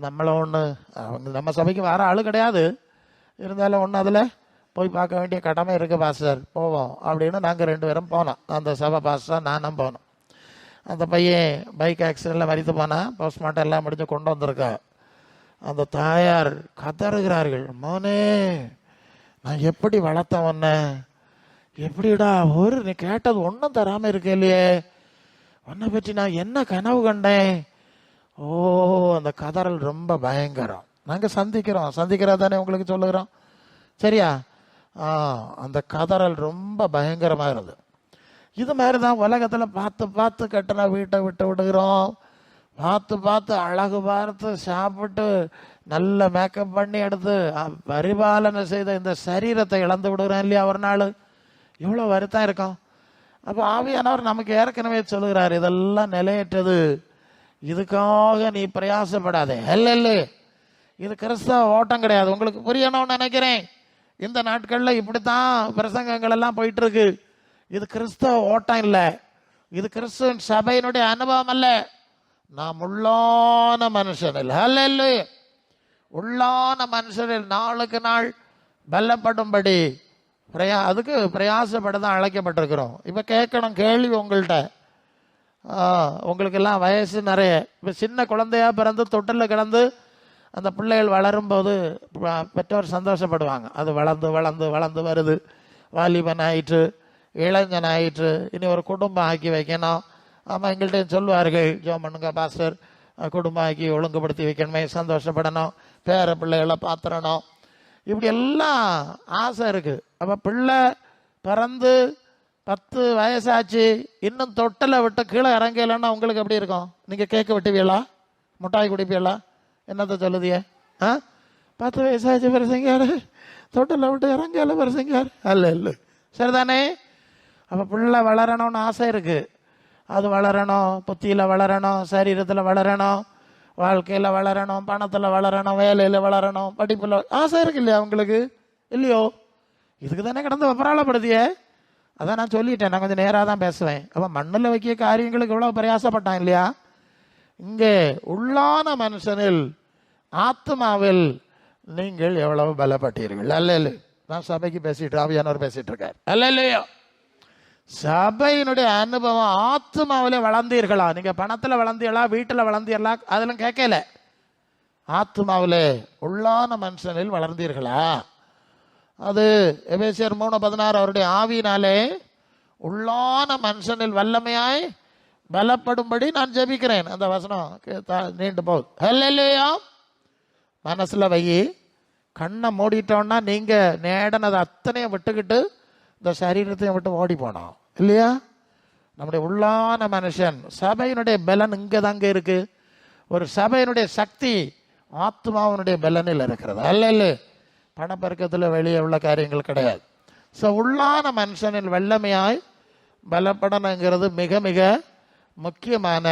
நம்மளும் ஒன்று, அவங்க நம்ம சபைக்கு வர ஆள் கிடையாது, இருந்தாலும் ஒன்று அதில் போய் பார்க்க வேண்டிய கடமை இருக்குது பாஸ்டர், போவோம் அப்படின்னு நாங்கள் 2 பேரும் போனோம். அந்த சபை பாஸ்டர் நானும் போனோம். அந்த பையன் பைக் ஆக்சிடெண்ட்டில் மரித்து போனால் போஸ்ட்மார்ட்டம் எல்லாம் முடிஞ்சு கொண்டு வந்திருக்கா. அந்த தாயார் கதறுகிறார்கள், மோனே நான் எப்படி வளர்த்தேன் உன்ன, எப்படிடா ஒரு நீ கேட்டது ஒன்றும் தராமல் இருக்க இல்லையே, உன்னை பற்றி நான் என்ன கனவு கண்டேன். ஓ, அந்த கதறல் ரொம்ப பயங்கரம். நாங்கள் சந்திக்கிறோம் தானே உங்களுக்கு சொல்லுகிறோம், சரியா? அந்த கதறல் ரொம்ப பயங்கரமாக இருந்தது. இது மாதிரி தான் உலகத்தில் பார்த்து கட்டின வீட்டை விட்டு விடுகிறோம். பார்த்து அழகு பார்த்து சாப்பிட்டு நல்ல மேக்கப் பண்ணி எடுத்து பரிபாலனை செய்த இந்த சரீரத்தை இழந்து விடுகிறோம் இல்லையா? ஒரு நாள் எவ்வளோ வருத்தம் இருக்கும். அப்போ ஆவியானவர் நமக்கு ஏற்கனவே சொல்லுகிறார், இதெல்லாம் நிலையற்றது, இதுக்காக நீ பிரயாசப்படாதே. இல்ல, இது கிறிஸ்தவ ஓட்டம் கிடையாது. உங்களுக்கு புரியணும்னு நினைக்கிறேன். இந்த நாட்களில் இப்படித்தான் பிரசங்கங்கள் எல்லாம் போயிட்டு இருக்கு. இது கிறிஸ்தவ ஓட்டம் இல்லை, இது கிறிஸ்துவின் சபையினுடைய அனுபவம் அல்ல. நாம் உள்ளான மனுஷனில், அல்ல உள்ளான மனுஷனில் நாளுக்கு நாள் பலப்படும்படி அதுக்கு பிரயாசப்பட தான் அழைக்கப்பட்டிருக்கிறோம். இப்போ கேட்கணும் கேள்வி உங்கள்கிட்ட, உங்களுக்கெல்லாம் வயசு நிறைய. இப்போ சின்ன குழந்தையா பிறந்து தொட்டில் கிடந்து அந்த பிள்ளைகள் வளரும்போது பெற்றோர் சந்தோஷப்படுவாங்க. அது வளர்ந்து வளர்ந்து வளர்ந்து வருது, வாலிபன் ஆயிற்று, இளைஞன் ஆயிற்று, இனி ஒரு குடும்பம் ஆக்கி வைக்கணும். ஆமாம், எங்கள்கிட்ட சொல்லுவார்கள், ஜோம் பண்ணுங்க பாஸ்டர், குடும்பம் ஆக்கி ஒழுங்குபடுத்தி வைக்கணுமே, சந்தோஷப்படணும், பேர பிள்ளைகளை பார்த்துடணும், இப்படி எல்லாம் ஆசை இருக்குது. அப்போ பிள்ளை பிறந்து 10 வயசாச்சு, இன்னும் தொட்டில் விட்டு கீழே இறங்கலைன்னா உங்களுக்கு எப்படி இருக்கும்? நீங்கள் கேட்க விட்டுவீங்களா, முட்டாய் குடிப்பீங்களா, என்னத்தை சொல்லுதியே? 10 வயசாச்சு பெருசங்காரு, தொட்டில் விட்டு இறங்கல பெருசங்காரு, அல்ல சரிதானே? அப்போ பிள்ளை வளரணும்னு ஆசை இருக்குது. அது வளரணும், புத்தியில் வளரணும், சரீரத்தில் வளரணும், வாழ்க்கையில் வளரணும், பணத்தில் வளரணும், வேலையில் வளரணும், படிப்பில் ஆசை இருக்கு இல்லையா உங்களுக்கு? இல்லையோ? இதுக்கு தானே கிடந்து வெப்பராளப்படுத்தியே. அதான் நான் சொல்லிட்டேன், நான் கொஞ்சம் நேராக தான் பேசுவேன். அப்போ மண்ணில் வைக்கிய காரியங்களுக்கு எவ்வளோ பிரயாசப்பட்டான் இல்லையா? இங்கே உள்ளான மனுஷனில், ஆத்மாவில் நீங்கள் எவ்வளவு பலப்பட்டீர்கள். அல்ல, நான் சபைக்கு பேசிட்டு, ஆவியானவர் பேசிட்டு இருக்கார். அல்ல இல்லையோ? சபையினுடைய அனுபவம், ஆத்மாவிலே வளர்ந்தீர்களா? நீங்க பணத்தில் வளர்ந்தீர்களா, வீட்டில் வளர்ந்தீர்களா, அதெல்லாம் கேட்கல. ஆத்மாவிலே உள்ளான மனுஷனில் வளர்ந்தீர்களா? அது எபேசியர் 3:16 அவருடைய ஆவியினாலே உள்ளான மனுஷனில் வல்லமையாய் பலப்படும்படி நான் ஜெபிக்கிறேன். அந்த வசனம் நீண்டு போகுது. ஹல்லேலூயா. மனசுல வை, கண்ணை மூடிட்டோன்னா நீங்க நேடனதை அத்தனையும் விட்டுக்கிட்டு இந்த சரீரத்தையும் விட்டு ஓடி போனோம் இல்லையா? நம்முடைய உள்ளான மனுஷன், சபையினுடைய பலன் இங்கே தாங்க இருக்கு. ஒரு சபையினுடைய சக்தி ஆத்மாவினுடைய பலனில் இருக்கிறது. அல்ல பணப்பெருக்கத்தில் வெளியே உள்ள காரியங்கள் கிடையாது. ஸோ உள்ளான மனுஷனில் வல்லமையாய் பலப்படணுங்கிறது மிக மிக முக்கியமான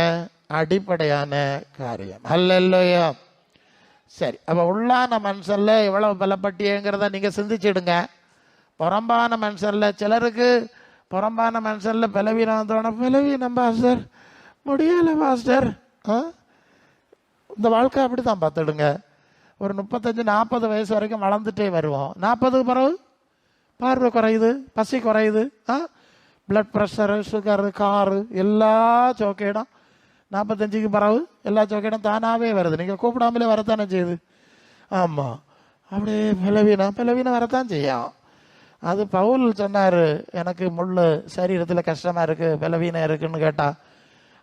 அடிப்படையான காரியம். அல்லையா? சரி, அப்போ உள்ளான மனுஷனில் எவ்வளோ பலப்பட்டியங்கிறத நீங்கள் சிந்திச்சிடுங்க. புறம்பான மனுஷனில் சிலருக்கு புறம்பான மனுஷனில் பலவீனம் தோணும். பலவீனம் பாஸ்டர், முடியலை பாஸ்டர். இந்த வாழ்க்கை அப்படி தான் பார்த்துடுங்க. ஒரு 35-40 வயசு வரைக்கும் வளர்ந்துட்டே வருவோம். 40க்கு பிறகு பார்வை குறையுது, பசி குறையுது, பிளட் ப்ரெஷரு, சுகரு, காரு, எல்லா சோக்கேடும் 45க்கு பிறகு எல்லா சோக்கேடும் தானாகவே வருது. நீங்கள் கூப்பிடாமலே வரத்தானே செய்யுது. ஆமாம், அப்படியே பலவீனம் வரத்தான் செய்யும். அது பவுல் சொன்னார், எனக்கு முள் சரீரத்தில் கஷ்டமாக இருக்குது, பலவீனம் இருக்குன்னு கேட்டால்,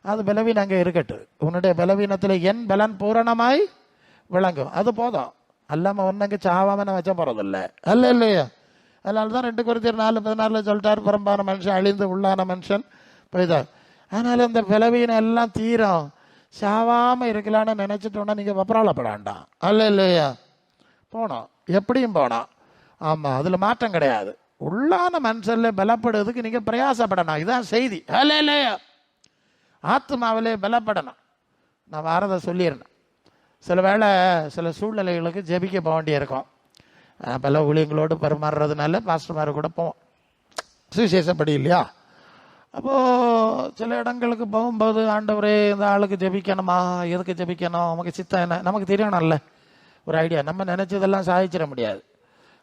அது பலவீனம் அங்கே இருக்கட்டு, உன்னுடைய பலவீனத்தில் என் பலன் பூரணமாய் விளங்கும், அது போதும். அல்லாமல் ஒன்றுங்க சாவாம வச்ச போகிறதில்ல, அல்ல இல்லையா? அதனால தான் 2 Corinthians 4:16 சொல்லிட்டார், புறம்பான மனுஷன் அழிந்து உள்ளான மனுஷன் போய்தான். அதனால் இந்த பலவீனம் எல்லாம் தீரும். சாவாமல் இருக்கலான்னு நினச்சிட்டோன்னா நீங்கள் வப்பராளப்படாண்டாம், அல்ல இல்லையா? போனோம், எப்படியும் போனோம். ஆமாம், அதில் மாற்றம் கிடையாது. உள்ளான மனுஷனில் பலப்படுறதுக்கு நீங்கள் பிரயாசப்படணும், இதுதான் செய்தி, அல்ல இல்லையா? ஆத்மாவிலே பலப்படணும். நான் வாரதை சொல்லிடுறேன். சில வேளை சில சூழ்நிலைகளுக்கு ஜெபிக்க போக வேண்டியிருக்கும். பல ஊழியங்களோடு பரிமாறுறதுனால பாஸ்டர்மார் கூட போவோம், சுவிசேஷப்படி இல்லையா? அப்போது சில இடங்களுக்கு போகும்போது, ஆண்டவரே இந்த ஆளுக்கு ஜெபிக்கணுமா, எதுக்கு ஜெபிக்கணும், நமக்கு சித்தம் என்ன, நமக்கு தெரியணும்ல ஒரு ஐடியா. நம்ம நினச்சதெல்லாம் சாதிச்சிட முடியாது,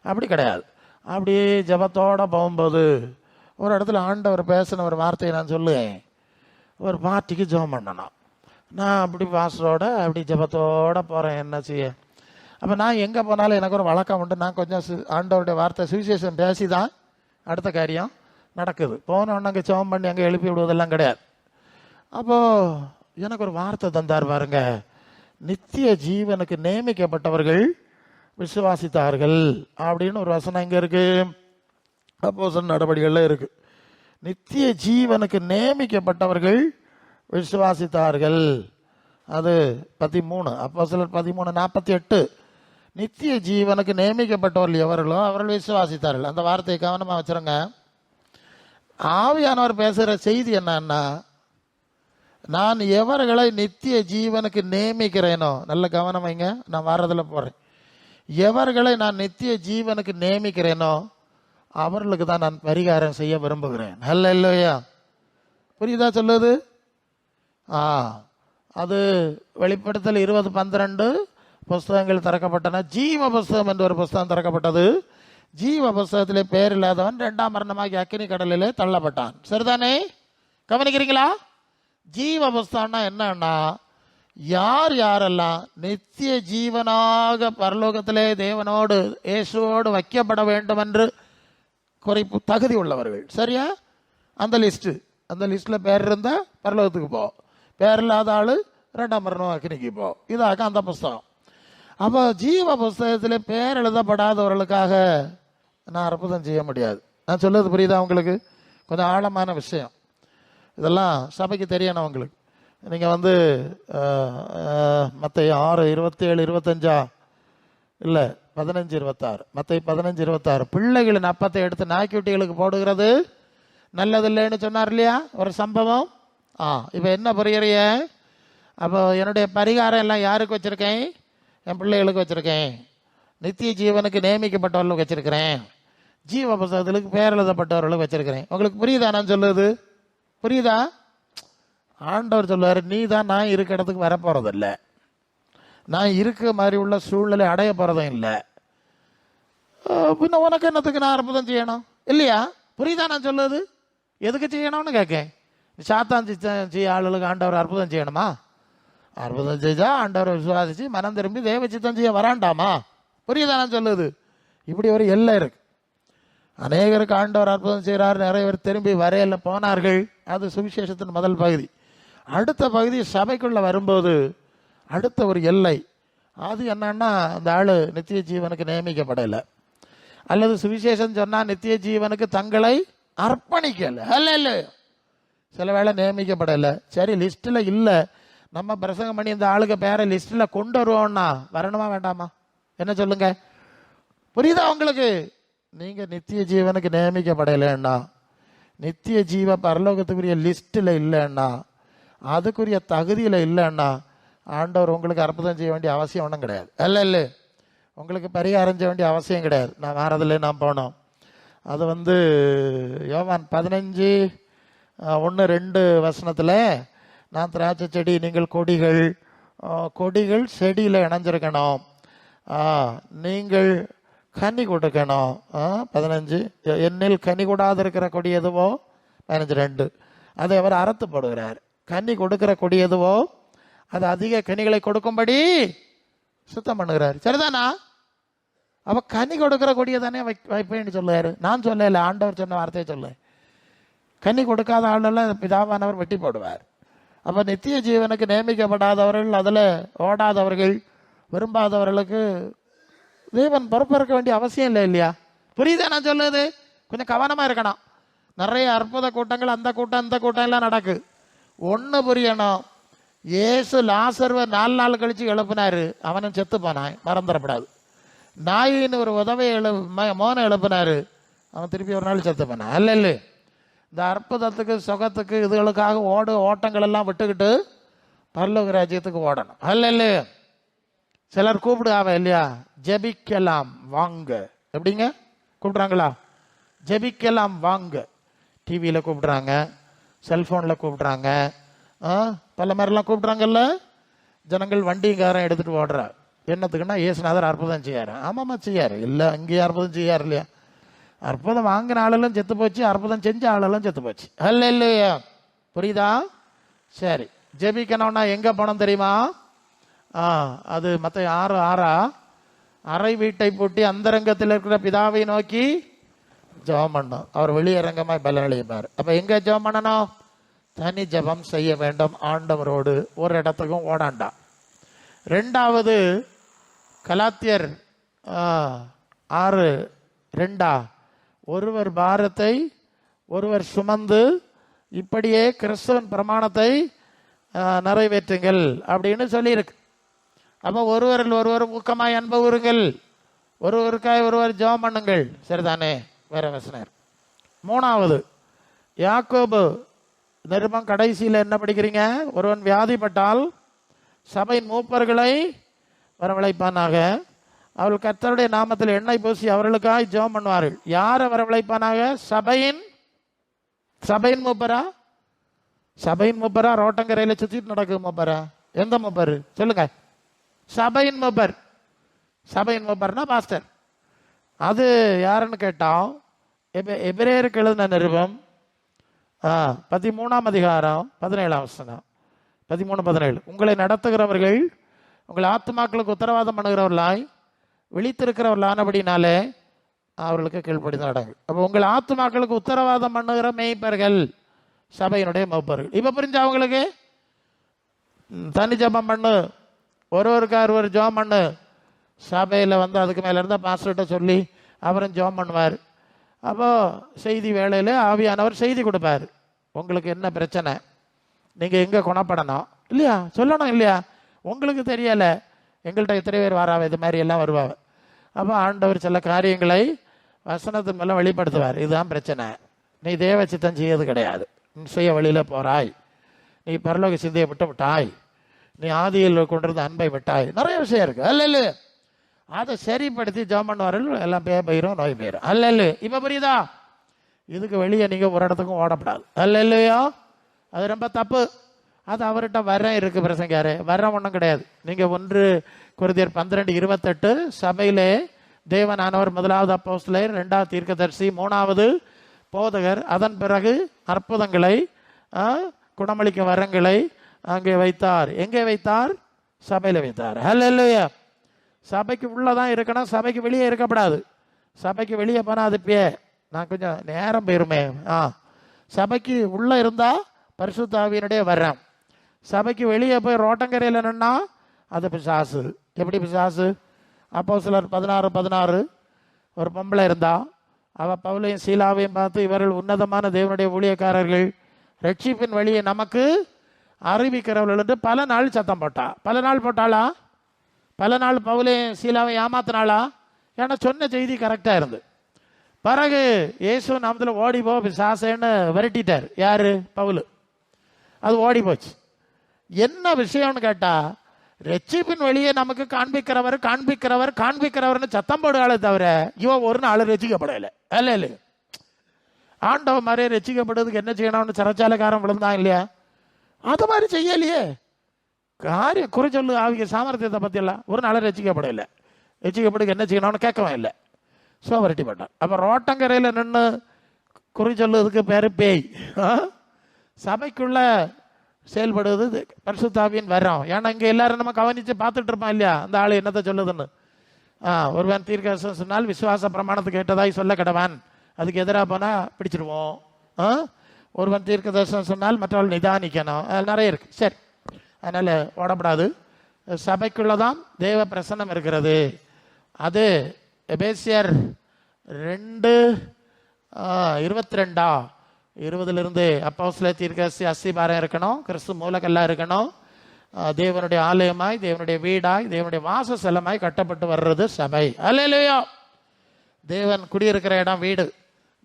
அப்படி கிடையாது. அப்படியே ஜெபத்தோடு போகும்போது ஒரு இடத்துல ஆண்டவர் பேசின ஒரு வார்த்தையை நான் சொல்லுவேன். ஒரு பார்ட்டிக்கு ஜெபம் பண்ணணும். நான் அப்படி பாஸ்டரோட அப்படி ஜெபத்தோடு போகிறேன், என்ன செய்ய. அப்போ நான் எங்கே போனாலும் எனக்கு ஒரு வழக்கம் உண்டு, நான் கொஞ்சம் ஆண்டவருடைய வார்த்தை சுவிசேஷம் பேசி தான் அடுத்த காரியம் நடக்குது. போனோன்னு அங்கே ஜெபம் பண்ணி அங்கே எழுப்பி விடுவதெல்லாம் கிடையாது. அப்போது எனக்கு ஒரு வார்த்தை தந்தார் பாருங்க, நித்திய ஜீவனுக்கு நியமிக்கப்பட்டவர்கள் விசுவாசித்தார்கள் அப்படின்னு ஒரு வசனம் இங்கே இருக்குது, அப்போஸ்தலர் நடபடிகளில் இருக்குது. நித்திய ஜீவனுக்கு நியமிக்கப்பட்டவர்கள் விசுவாசித்தார்கள், அது 13, அப்போஸ்தலர் 13:48. நித்திய ஜீவனுக்கு நியமிக்கப்பட்டவர்கள் எவர்களோ அவர்கள் விசுவாசித்தார்கள். அந்த வார்த்தையை கவனமாக வச்சுருங்க. ஆவியானவர் பேசுகிற செய்தி என்னன்னா, நான் எவர்களை நித்திய ஜீவனுக்கு நியமிக்கிறேனோ, நல்ல கவனம் வைங்க, நான் வாரத்தில் போகிறேன், எவர்களை நான் நித்திய ஜீவனுக்கு நியமிக்கிறேனோ அவர்களுக்கு தான் நான் பரிகாரம் செய்ய விரும்புகிறேன். நல்ல இல்லையா? புரியுதா சொல்லுது? அது வெளிப்படுத்தல் 20:12 புஸ்தகங்கள் திறக்கப்பட்டன. ஜீவ புஸ்தகம் என்று ஒரு புஸ்தகம் திறக்கப்பட்டது. ஜீவ புஸ்தகத்திலே பேர் இல்லாதவன் 2ஆம் மரணமாகி அக்கினி கடலிலே தள்ளப்பட்டான். சரிதானே? கவனிக்கிறீங்களா? ஜீவ புஸ்தகம்னா என்னன்னா, யார் யாரெல்லாம் நித்திய ஜீவனாக பரலோகத்திலே தேவனோடு இயேசுவோடு வைக்கப்பட வேண்டும் என்று குறைப்பு தகுதி உள்ளவர்கள். சரியா? அந்த லிஸ்ட்டில் பேர் இருந்தால் பரலோகத்துக்கு போ, பேர் இல்லாத ஆள் 2ஆம் மரணம் அக்கினிக்கு போ. இதாக அந்த புஸ்தகம். அப்போ ஜீவ புஸ்தகத்தில் பேர் எழுதப்படாதவர்களுக்காக நான் அற்புதம் செய்ய முடியாது. நான் சொல்றது புரியுதா உங்களுக்கு? கொஞ்சம் ஆழமான விஷயம், இதெல்லாம் சபைக்கு தெரியணும் உங்களுக்கு. நீங்கள் மத்தேயு 6:27-25 இல்லை 15:26, மத்தேயு 15:26, பிள்ளைகளின் அப்பத்தை எடுத்து நாய்க்குட்டிகளுக்கு போடுகிறது நல்லதில்லைன்னு சொன்னார் இல்லையா? ஒரு சம்பவம். இப்போ என்ன புரியறிய? அப்போ என்னுடைய பரிகாரம் எல்லாம் யாருக்கு வச்சுருக்கேன்? என் பிள்ளைகளுக்கு வச்சுருக்கேன், நித்திய ஜீவனுக்கு நியமிக்கப்பட்டவர்களுக்கு வச்சுருக்கிறேன், ஜீவ புஸ்தகத்துக்கு பேர் எழுதப்பட்டவர்களுக்கு வச்சுருக்கிறேன். உங்களுக்கு புரியுதா நான் சொல்லுது? புரியுதா? ஆண்டவர் சொல்லுவார், நீ தான் நான் இருக்க இடத்துக்கு வர போகிறதில்லை, நான் இருக்க மாதிரி உள்ள சூழ்நிலை அடைய போகிறதும் இல்லை, பின்ன உனக்கு என்னத்துக்கு நான் அற்புதம் செய்யணும் இல்லையா? புரியுதா நான் சொல்லுது? எதுக்கு செய்யணும்னு கேட்கேன். சாத்தான் செய்ய ஆளுகளுக்கு ஆண்டவர் அற்புதம் செய்யணுமா? அற்புதம் செஞ்சா ஆண்டவரை விசுவாசிச்சு மனம் திரும்பி தேவ சித்தம் செய்ய வராண்டாமா? புரியுதா நான் சொல்லுது? இப்படி ஒரு எல்லை இருக்கு. அநேகருக்கு ஆண்டவர் அற்புதம் செய்கிறார், நிறைய பேர் திரும்பி வரையில போனார்கள். அது சுவிசேஷத்தின் முதல் பகுதி. அடுத்த பகுதி சபைக்குள்ள வரும்போது அடுத்த ஒரு எல்லை, அது என்னன்னா, அந்த ஆள் நித்திய ஜீவனுக்கு நியமிக்கப்படலை, அல்லது சுவிசேஷம் சொன்னால் நித்திய ஜீவனுக்கு தங்களை அர்ப்பணிக்கலை, அல்ல சில வேளை நியமிக்கப்படலை. சரி, லிஸ்ட்டில் இல்லை, நம்ம பிரசங்கம் பண்ணி இந்த ஆளுக்கு பேரை லிஸ்ட்டில் கொண்டு வருவோம்னா வரணுமா வேண்டாமா? என்ன சொல்லுங்க? புரியுதா உங்களுக்கு? நீங்கள் நித்திய ஜீவனுக்கு நியமிக்கப்படலைன்னா, நித்திய ஜீவ பரலோகத்துக்குரிய லிஸ்ட்டில் இல்லைன்னா, அதுக்குரிய தகுதியில் இல்லைன்னா, ஆண்டவர் உங்களுக்கு அற்புதம் செய்ய வேண்டிய அவசியம் ஒன்றும் கிடையாது. இல்லை உங்களுக்கு பரிகாரம் செய்ய வேண்டிய அவசியம் கிடையாது. நான் வாரதில் நான் போனோம். அது யோவான் 15:1-2 நான் திராட்சை செடி, நீங்கள் கொடிகள். கொடிகள் செடியில் இணைஞ்சிருக்கணும். நீங்கள் கனி கொடுக்கணும். 15 என்னில் கனி கூடாது இருக்கிற கொடி எதுவோ 15:2 அதை அவர் அறுத்து போடுகிறார். கனி கொடுக்கிற கொடி எதுவோ அது அதிக கனிகளை கொடுக்கும்படி சுத்தம் பண்ணுகிறார். சரிதானா? அவ கனி கொடுக்கிற கொடியை தானே வைப்பேன்னு சொல்லுவாரு. நான் சொல்லல, ஆண்டவர் சொன்ன வார்த்தையை சொல்ல. கனி கொடுக்காத ஆளெல்லாம் பிதாவானவர் வெட்டி போடுவார். அப்ப நித்திய ஜீவனுக்கு நியமிக்கப்படாதவர்கள், அதில் ஓடாதவர்கள், விரும்பாதவர்களுக்கு தேவன் பொறுப்பேற்க வேண்டிய அவசியம் இல்லை. இல்லையா? புரியுதா நான் சொல்லுது? கொஞ்சம் கவனமா இருக்கணும். நிறைய அற்புத கூட்டங்கள், அந்த கூட்டம் இந்த கூட்டம் எல்லாம் நடக்கு. ஒன்று புரியணும், இயேசு லாசர்வை 4 நாள் கழிச்சு எழுப்பினாரு, அவனும் செத்து போனான், மறந்துடப்படாது. நாயின்னு ஒரு உதவியை மோனை எழுப்பினாரு, அவன் திருப்பி ஒரு நாள் செத்து போனான். அல்ல இந்த அற்புதத்துக்கு சுகத்துக்கு இதுகளுக்காக ஓட்டங்கள் எல்லாம் விட்டுக்கிட்டு பரலோக ராஜ்யத்துக்கு ஓடணும். அல்ல சிலர் கூப்பிடுவாங்க இல்லையா, ஜெபிக்கலாம் வாங்க. எப்படிங்க கூப்பிடுறாங்களா? ஜெபிக்கலாம் வாங்க. டிவியில் கூப்பிடுறாங்க, செல்ஃபோனில் கூப்பிடுறாங்க, பல மாதிரிலாம் கூப்பிடுறாங்கல்ல. ஜனங்கள் வண்டிங்காரம் எடுத்துகிட்டு ஓடுறா. என்னத்துக்குன்னா இயேசுநாதர் அற்புதம் செய்யாரு. ஆமாம்மா செய்யாரு. இல்லை அங்கேயே அற்புதம் செய்யாரு இல்லையா? அற்புதம் வாங்கின ஆளெல்லாம் செத்து போச்சு, அற்புதம் செஞ்ச ஆளெல்லாம் செத்து போச்சு. அல்ல இல்லையா? புரியுதா? சரி, ஜெபிக்கணும்னா எங்கே போனோம் தெரியுமா? அது மற்ற 6:6 அறை வீட்டை பூட்டி அந்தரங்கத்தில் இருக்கிற பிதாவை நோக்கி ஜெபம் பண்ணணும். அவர் வெளியரங்கமாய் பலனளிப்பார். அப்போ எங்கே ஜெபம் பண்ணணும்? தனி ஜெபம் செய்ய வேண்டும் ஆண்டவரோடு. ஒரு இடத்துக்கும் ஓடாண்டா. 2வது கலாத்தியர் 6:2 ஒருவர் பாரத்தை ஒருவர் சுமந்து இப்படியே கிறிஸ்தவன் பிரமாணத்தை நிறைவேற்றுங்கள் அப்படின்னு சொல்லியிருக்கு. அப்போ ஒருவரில் ஒருவர் ஊக்கமாய் அன்புறுங்கள், ஒருவருக்காய் ஒருவர் ஜெபம் பண்ணுங்கள். சரிதானே? வேற வசனர். 3வது யாக்கோபு நிருபம் கடைசியில் என்ன படிக்கிறீங்க? ஒருவன் வியாதிப்பட்டால் சபையின் மூப்பர்களை வரவழைப்பானாக, அவர்கள் கர்த்தருடைய நாமத்தில் எண்ணெய் பூசி அவர்களுக்காய் ஜெபம் பண்ணுவார்கள். யாரை வரவழைப்பானாக? சபையின் மூப்பரா? சபையின் மூப்பரா? ரோட்டங்கரையில் சுற்றிட்டு நடக்கும் மூப்பரா? எந்த மூப்பர் சொல்லுங்க? சபையின் மூப்பர். சபையின் மூப்பர்னா பாஸ்டர். அது யாருன்னு கேட்டோம், எபிரேயருக்கு எழுதின நிருபம் 13 17 13-17 உங்களை நடத்துகிறவர்கள் உங்கள் ஆத்மாக்களுக்கு உத்தரவாதம் பண்ணுகிறவர்களாய் விழித்திருக்கிறவர்களானபடினாலே அவர்களுக்கு கீழ்ப்படிதான் நடக்கும். அப்போ உங்கள் ஆத்மாக்களுக்கு உத்தரவாதம் பண்ணுகிற மேய்ப்பர்கள் சபையினுடைய மூப்பர்கள். இப்போ புரிஞ்சா அவங்களுக்கு? தனி ஜபம் பண்ணு, ஒருவருக்கார் ஒரு ஜெபம் பண்ணு. சபையில் அதுக்கு மேலே இருந்தால் பாஸ்டர்கிட்ட சொல்லி அவரும் ஜெபம் பண்ணுவார். அப்போது செய்தி வேளையில் ஆவியானவர் செய்தி கொடுப்பார். உங்களுக்கு என்ன பிரச்சனை, நீங்கள் எங்கே குணப்படணும் இல்லையா சொல்லணும் இல்லையா? உங்களுக்கு தெரியலை, எங்கள்கிட்ட எத்தனை பேர் வராவ, இது மாதிரி எல்லாம் வருவாங்க. அப்போ ஆண்டவர் சில காரியங்களை வசனத்தின் மேலே வெளிப்படுத்துவார். இதுதான் பிரச்சனை, நீ தேவ சித்தம் செய்யறது கிடையாது, நீ சுய வழியில் போகிறாய், நீ பரலோக சிந்தையை விட்டு விட்டாய், நீ ஆதியில் கொண்டிருந்த அன்பை விட்டாய், நிறைய விஷயம் இருக்கு. அல்ல அதை சரிப்படுத்தி ஜெபம் பண்ணுவார்கள், எல்லாம் போயிடும், நோய் போயிடும். அல்ல இப்போ புரியுதா? இதுக்கு வெளியே நீங்கள் ஒரு இடத்துக்கும் ஓடப்படாது. இல்லையோ? அது ரொம்ப தப்பு. அது அவர்கிட்ட வரம் இருக்கு பிரசங்காரு, வரம் ஒன்றும் கிடையாது. நீங்கள் 1 கொரிந்தியர் 12:28 சபையிலே தேவனானவர் 1வது அப்போஸ்தலர், 2வது தீர்க்கதரிசி, 3வது போதகர், அதன் பிறகு அற்புதங்களை குணமளிக்கும் வரங்களை அங்கே வைத்தார். எங்கே வைத்தார்? சபையில் வைத்தார். அல்லேலூயா. சபைக்கு உள்ளதான் இருக்கணும், சபைக்கு வெளியே இருக்கப்படாது. சபைக்கு வெளியே போனால் அது நான் கொஞ்சம் நேரம் போயிருமே. சபைக்கு உள்ளே இருந்தால் பரிசுத்த ஆவியினுடைய வரம். சபைக்கு வெளியே போய் ரோட்டங்கரையில் நின்னா அது பிசாசு. எப்படி பிசாசு? அப்போஸ்தலர் 16:16 ஒரு பொம்பளை இருந்தா, அவள் பவுலையும் சீலாவையும் பார்த்து, இவர்கள் உன்னதமான தேவனுடைய ஊழியக்காரர்கள், ரட்சிப்பின் வழியை நமக்கு அறிவிக்கிறவர்கள் என்று பல நாள் சத்தம் போட்டா. பல நாள் போட்டாளா? பல நாள் பவுலையும் சீலாவை ஏமாத்தினாளா? ஏன்னா சொன்ன செய்தி கரெக்டாக இருந்து. பிறகு இயேசு நாமத்தில் ஓடி போ பிசாசேன்னு விரட்டிட்டார். யாரு? பவுல். அது ஓடி போச்சு. என்ன விஷயம்னு கேட்டால், ரட்சிப்பின் வழியே நமக்கு காண்பிக்கிறவர்னு சத்தம் போடுகாலே தவிர இவன் ஒரு நாள் ரசிக்கப்படலை. அல்ல இல்லை, ஆண்டவ மாதிரியே ரசிக்கப்படுறதுக்கு என்ன செய்யணும்னு சிறைச்சாலைக்காரன் விழுந்தான் இல்லையா? அது மாதிரி செய்யலையே. காரியம் குறி சொல்லு ஆவிய சாமர்த்தியத்தை பற்றியெல்லாம் ஒரு நாள் ரசிக்கப்படலை. ரசிக்கப்படுக்கு என்ன செய்யணும்னு கேட்கவும் இல்லை. ஸோ விரட்டிப்பட்டான். அப்போ ரோட்டங்கரையில் நின்று குறி சொல்லுறதுக்கு பேர் பேய். சபைக்குள்ள செயல்படுவது பரிசுத்தாவியின் வரம். ஏன்னா இங்கே எல்லாரும் நம்ம கவனித்து பார்த்துட்டு இருப்பான் இல்லையா, அந்த ஆள் என்னத்தை சொல்லுதுன்னு. ஒருவன் தீர்க்கதரிசனம் சொன்னால் விசுவாச பிரமாணத்துக்கு ஏற்றதாய் சொல்ல கடவான், அதுக்கு எதிராக போனால் பிடிச்சிடுவோம். ஒருவன் தீர்க்கதரிசனம் சொன்னால் மற்றவர்கள் நிதானிக்கணும், அது நிறைய இருக்குது. சரி, அதனால் ஓடப்படாது. சபைக்குள்ளே தான் தேவ பிரசன்னம் இருக்கிறது. அது எபேசியர் 2:22 அப்போஸ்தலர் தீர்க்கதரிசி அஸ்திபாரம் இருக்கணும், கிறிஸ்து மூலக்கல்லா இருக்கணும், தேவனுடைய ஆலயமாய், தேவனுடைய வீடாய், தேவனுடைய வாசஸ்தலமாய் கட்டப்பட்டு வர்றது சபை. அல்லேலூயா. தேவன் குடியிருக்கிற இடம் வீடு,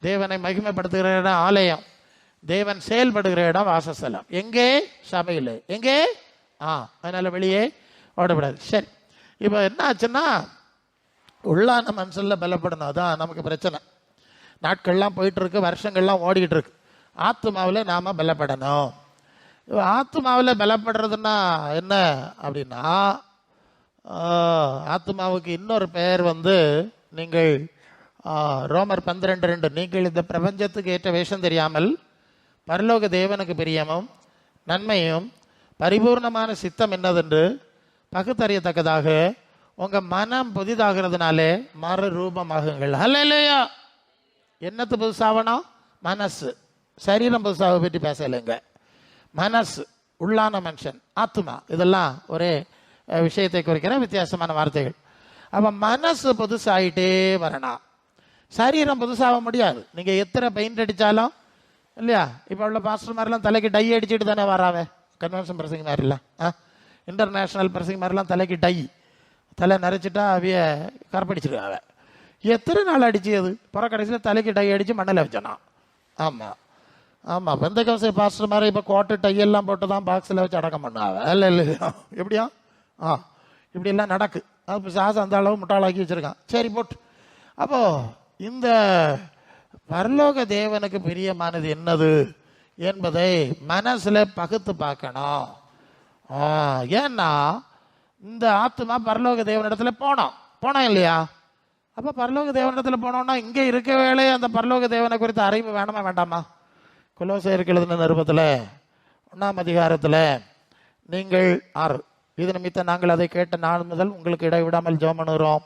தேவனை மகிமைப்படுத்துகிற இடம் ஆலயம், தேவன் செயல்படுகிற இடம் வாசஸ்தலம். எங்கே? சபையில். எங்கே? அதனால வெளியே ஓடப்படாது. சரி, இப்போ என்ன ஆச்சுன்னா உள்ளான மனசில் பலப்படணும். அதான் நமக்கு பிரச்சனை. நாட்கள்லாம் போயிட்டு இருக்கு, வருஷங்கள்லாம் ஓடிக்கிட்டு இருக்கு. ஆத்மாவில் நாம் பலப்படணும். ஆத்மாவில் பலப்படுறதுன்னா என்ன அப்படின்னா, ஆத்மாவுக்கு இன்னொரு பெயர் நீங்கள் ரோமர் 12:2, நீங்கள் இந்த பிரபஞ்சத்துக்கு ஏற்ற வேஷம் தெரியாமல் பரலோக தேவனுக்கு பிரியமும் நன்மையும் பரிபூர்ணமான சித்தம் என்னதென்று பகுத்தறியத்தக்கதாக உங்கள் மனம் புதிதாகிறதுனாலே மறு ரூபமாகுங்கள். அல்லேலூயா. என்னத்து புதுசாகணும்? மனசு. சரீரம் புதுசாக பற்றி பேசலைங்க. மனசு, உள்ளான மனுஷன், ஆத்மா, இதெல்லாம் ஒரே விஷயத்தை குறிக்கிற வித்தியாசமான வார்த்தைகள். அப்போ மனசு புதுசாகிட்டே வரணும். சரீரம் புதுசாக முடியாது. நீங்கள் எத்தனை பெயிண்ட் அடித்தாலும் இல்லையா? இப்போ உள்ள பாஸ்டர் மாதிரிலாம் தலைக்கு டை அடிச்சுட்டு தானே வராவே. கன்வென்ஷன் பிரசங்க மாதிரிலாம், இன்டர்நேஷ்னல் பிரசங்க மாதிரிலாம் தலைக்கு டை, தலை நரைச்சிட்டா அவைய கரப்படிச்சிருக்காவ. எத்தனை நாள் அடிச்சு அது கடைசியில் தலைக்கு டை அடித்து மண்ணில் வச்சானா. ஆமாம் ஆமாம், பெந்தகோஸ்தே பாஸ்டர் மாதிரி இப்போ கோட்டு டையெல்லாம் போட்டு தான் பாக்ஸில் வச்சு அடக்கம் பண்ணாவ. இல்லை இல்லையா? எப்படியா? இப்படியெல்லாம் நடக்கு. அது சாசை அந்த அளவு முட்டாளாக்கி வச்சுருக்கான். சரி போட்டு. அப்போது இந்த பரலோக தேவனுக்கு பிரியமானது என்னது என்பதை மனசில் பகுத்து பார்க்கணும். ஏன்னா இந்த ஆத்மா பரலோக தேவனிடத்தில் போனோம் இல்லையா? அப்போ பரலோக தேவனிடத்தில் போனோம்னா இங்கே இருக்க வேலை அந்த பரலோக தேவனை குறித்த அறிவு வேணுமா வேண்டாமா? கொலோசையருக்கு எழுதின நிருபத்தில் 1ஆம் அதிகாரத்தில் நீங்கள் 6, இது நிமித்தம் நாங்கள் அதை கேட்ட நாள் முதல் உங்களுக்கு இடைவிடாமல் ஜெபம் பண்ணுகிறோம்,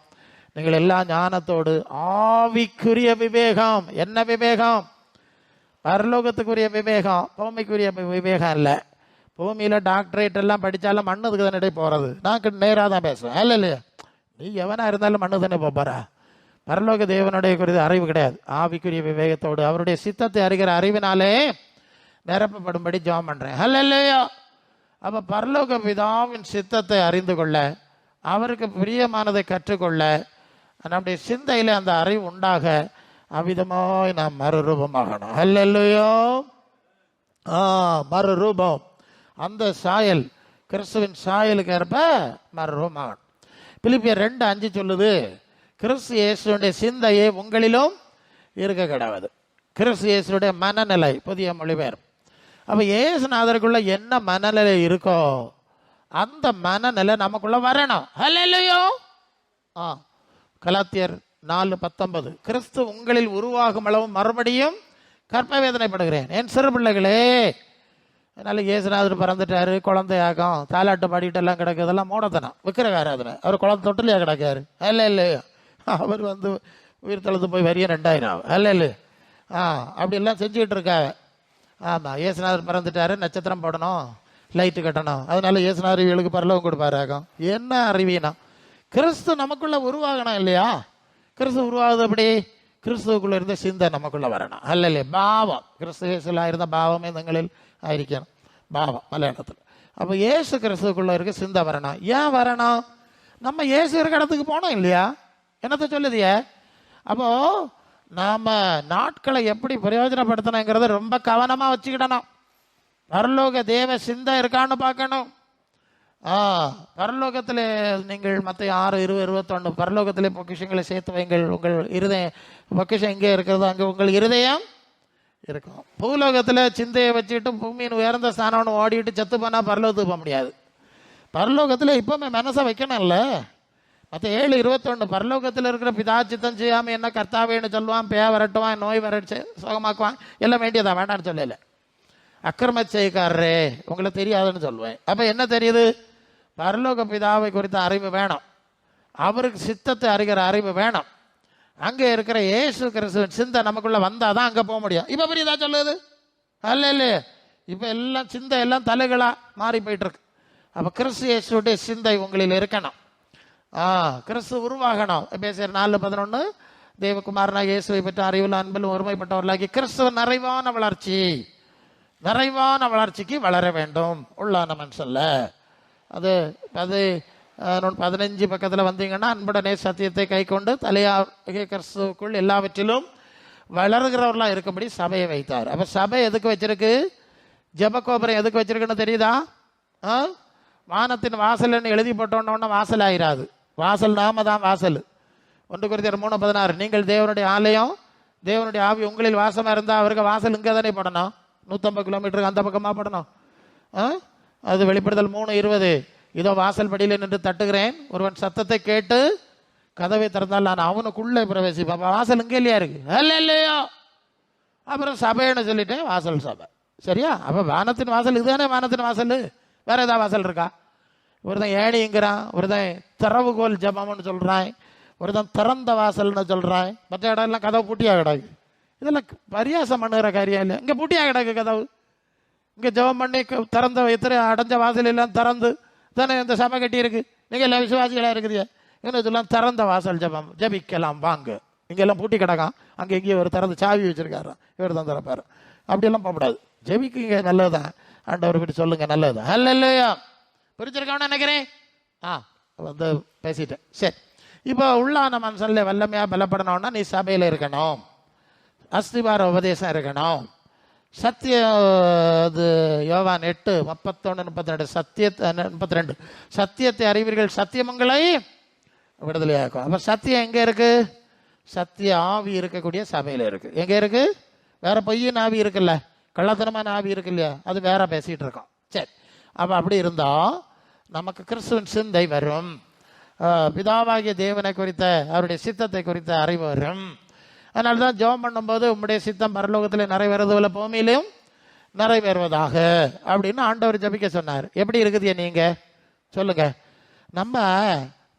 நீங்கள் எல்லா ஞானத்தோடு ஆவிக்குரிய விவேகம். என்ன விவேகம்? பரலோகத்துக்குரிய விவேகம், பூமிக்குரிய விவேகம் இல்லை. பூமியில் டாக்டரேட் எல்லாம் படித்தாலும் மண்ணுக்கு தானே போகிறது. நான் நேராக தான் பேசுவேன். இல்லை இல்லையா? நீ எவனாக இருந்தாலும் மண்ணு தானே போகிறா. பரலோக தேவனுடைய குறித்த அறிவு கிடையாது. ஆவிக்குரிய விவேகத்தோடு அவருடைய சித்தத்தை அறிகிற அறிவினாலே நிரப்பப்படும்படி ஜெபம் பண்ணுறேன். அல்லேலூயா. அப்போ பரலோக பிதாவின் சித்தத்தை அறிந்து கொள்ள, அவருக்கு பிரியமானதை கற்றுக்கொள்ள, நம்முடைய சிந்தையில் அந்த அறிவு உண்டாக அவ்விதமாய் நாம் மறுரூபமாகணும். அல்லேலூயா. மறுரூபம், அந்த சாயல், கிறிஸ்துவின் சாயலுக்கு ஏற்ப மறுரூபமாகணும். பிலிப்பியர் 2:5 சொல்லுது, கிறிஸ்து இயேசுடைய சிந்தையே உங்களிலும் இருக்க கிடவது. கிறிஸ்து இயேசுடைய மனநிலை, புதிய மொழிபெயர். அப்போ இயேசுநாதருக்குள்ள என்ன மனநிலை இருக்கோ அந்த மனநிலை நமக்குள்ள வரணும். அல்லேலூயா. கலாத்தியர் 4:19, கிறிஸ்து உங்களில் உருவாகும் அளவு மறுபடியும் கற்ப வேதனைப்படுகிறேன் என் சிறு பிள்ளைகளே. அதனால இயேசுநாதர் பிறந்துட்டாரு, குழந்தையாகும், தாலாட்டு பாடிட்டெல்லாம் கிடக்குதெல்லாம் மூடத்தனம், விக்கிரக ஆராதனை. அவர் குழந்தை தொட்டிலையா கிடக்காரு? இல்லையா? அவர் உயிர் தளர்த்து போய் வரிய 2000 இல்லை. அப்படியெல்லாம் செஞ்சுக்கிட்டு இருக்காங்க. ஆமாம், இயேசுநாதர் பிறந்துட்டாரு, நட்சத்திரம் போடணும், லைட்டு கட்டணும், அதனால இயேசுநாதர் இவளுக்கு பரலோகம் கொடுப்பாராகும். என்ன அறிவீனா? கிறிஸ்து நமக்குள்ள உருவாகணும் இல்லையா? கிறிஸ்து உருவாகுது அப்படி கிறிஸ்துவுக்குள்ள இருந்த சிந்தை நமக்குள்ள வரணும். அல்ல பாவம், கிறிஸ்து இயேசுலாம் இருந்த பாவமே தங்களில் ஆയിരിക്കണം. பாவம் மலையாளத்தில். அப்போ இயேசு கிறிஸ்துக்குள்ள இருக்க சிந்தை வரணும். ஏன் வரணும்? நம்ம இயேசு இருக்க இடத்துக்கு போனோம் இல்லையா? என்னத்தை சொல்லுதிய? அப்போ நாம நாட்களை எப்படி பிரயோஜனப்படுத்தணுங்கிறத ரொம்ப கவனமாக வச்சுக்கிடணும். பரலோக தேவ சிந்தை இருக்கான்னு பார்க்கணும். பரலோகத்திலே நீங்கள் மற்ற 6:20-21 பரலோகத்திலே பொக்கிஷங்களை சேர்த்து வைங்கள், உங்கள் இருதயம் பொக்கிஷம் எங்கே இருக்கிறதோ அங்கே உங்கள் இருதயம் இருக்கும். பூலோகத்தில் சிந்தையை வச்சுட்டு பூமியின் உயர்ந்த ஸ்தானம்னு ஓடிட்டு செத்து போனால் பரலோகத்துக்கு போக முடியாது. பரலோகத்தில் இப்போவுமே மனசை வைக்கணும்ல. மற்ற 7:21 பரலோகத்தில் இருக்கிற பிதா சித்தம் செய்யாமல் என்ன கர்த்தாவேன்னு சொல்லுவான், பேய வரட்டுவான், நோய் வரட்டு சுகமாக்குவான், எல்லாம் வேண்டியதான், வேண்டான்னு சொல்லலை. அக்கிரம செய்காரரே உங்களை தெரியாதுன்னு சொல்லுவேன். அப்போ என்ன தெரியுது? பரலோக பிதாவை குறித்த அறிவு வேணும், அவருக்கு சித்தத்தை அறிகிற அறிவு வேணும். அங்கே இருக்கிற இயேசு கிறிஸ்துவின் சிந்தை நமக்குள்ள வந்தால் தான் அங்கே போக முடியும். இப்போ புரியுதா சொல்லுது? அல்ல இல்லையே, இப்போ எல்லாம் சிந்தை எல்லாம் தலைகளாக மாறி போயிட்டு இருக்கு. அப்போ கிறிஸ்து இயேசுடைய சிந்தை உங்களில் இருக்கணும். கிறிஸ்து உருவாகணும். எபேசியர் 4:11 தேவகுமாரனாக இயேசுவை பெற்ற அறிவில் அன்பிலும் ஒருமைப்பட்டவர்களாகி கிறிஸ்துவ நிறைவான வளர்ச்சிக்கு வளர வேண்டும் உள்ளான மனுஷன்ல. அது 15 பக்கத்தில் வந்தீங்கன்னா, அன்புடனே சத்தியத்தை கை கொண்டு தலையாகிய கிறிஸ்துவுக்குள் எல்லாவற்றிலும் வளர்கிறவர்களாக இருக்கும்படி சபையை வைத்தார். அப்போ சபை எதுக்கு வச்சிருக்கு? ஜெபகோபுரம் எதுக்கு வச்சிருக்குன்னு தெரியுதா? வானத்தின் வாசல்னு எழுதி போட்டோன்னா வாசல் ஆயிராது. வாசல் நாம தான் வாசல். 1 கொரிந்தியர் 3:16 நீங்கள் தேவனுடைய ஆலயம், தேவனுடைய ஆவி உங்களில் வாசமாக இருந்தால் அவருக்கு வாசல் இங்கே தானே போடணும், 150 கிலோமீட்டருக்கு அந்த பக்கமாக போடணும். அது வெளிப்படுதல் 3:20 இதோ வாசல் படியில் நின்று தட்டுகிறேன், ஒருவன் சத்தத்தை கேட்டு கதவை திறந்தால் நான் அவனுக்குள்ளே பிரவேசிப்பேன். வாசல் இங்கே இல்லையா இருக்கு? இல்லையோ. அப்புறம் சபைன்னு சொல்லிட்டேன், வாசல் சபை. சரியா? அப்போ வானத்தின் வாசல் இதுதானே வானத்தின் வாசல். வேற ஏதாவது வாசல் இருக்கா? ஒருத்தன் ஏணிங்கிறான், ஒருத்தன் திறவுகோல் ஜபம்னு சொல்கிறான், ஒருத்தன் திறந்த வாசல்னு சொல்கிறான். மற்ற இடம் எல்லாம் கதவு பூட்டியாக கிடக்கு. இதெல்லாம் பரியாசம் பண்ணுகிற காரியம் இல்லை. இங்கே பூட்டியாக கிடக்கு கதவு. இங்கே ஜபம் பண்ணி திறந்த எத்தனை அடைஞ்ச வாசல் எல்லாம் திறந்து தானே இந்த சபை கட்டி இருக்கு. நீங்கள் எல்லாம் விசுவாசிகளாக இருக்குது. இன்னும் இதெல்லாம் திறந்த வாசல் ஜபம் ஜபிக்கலாம் வாங்க. இங்கெல்லாம் பூட்டி கிடக்கான், அங்கே எங்கேயும் ஒரு திறந்து சாவி வச்சிருக்காரு, இவர் தான் திறப்பாரு. அப்படியெல்லாம் போகக்கூடாது. ஜெபிக்குங்க, நல்லதுதான். ஆண்டவர் இப்படி சொல்லுங்க, நல்லதுதான். அல்ல இல்லையா? புரிஞ்சிருக்கான்னு நினைக்கிறேன். வந்து பேசிட்டேன். சரி, இப்போ உள்ளான மனுஷன்ல வல்லமையாக பலப்படணும்னா நீ சபையில் இருக்கணும், அஸ்திவார உபதேசம் இருக்கணும். சத்திய அது யோவான் 8:31-32 32 சத்தியத்தை அறிவீர்கள், சத்தியமங்களை விடுதலையாக்கும். அப்போ சத்தியம் எங்கே இருக்கு? சத்திய ஆவி இருக்கக்கூடிய சபையில் இருக்கு. எங்கே இருக்கு? வேற பொய்யின் ஆவி இருக்குல்ல, கள்ளத்தனமான ஆவி இருக்கு இல்லையா, அது வேற பேசிட்டு இருக்கோம். சரி, அப்போ அப்படி இருந்தால் நமக்கு கிறிஸ்துவின் சிந்தை வரும், பிதாவாகிய தேவனை குறித்த அவருடைய சித்தத்தை குறித்த அறிவு வரும். அதனால தான் ஜெபம் பண்ணும்போது உம்முடைய சித்தம் பரலோகத்தில் நிறைவேறதுல பூமியிலும் நிறைவேறுவதாக அப்படின்னு ஆண்டவர் ஜபிக்க சொன்னார். எப்படி இருக்குது நீங்க சொல்லுங்க.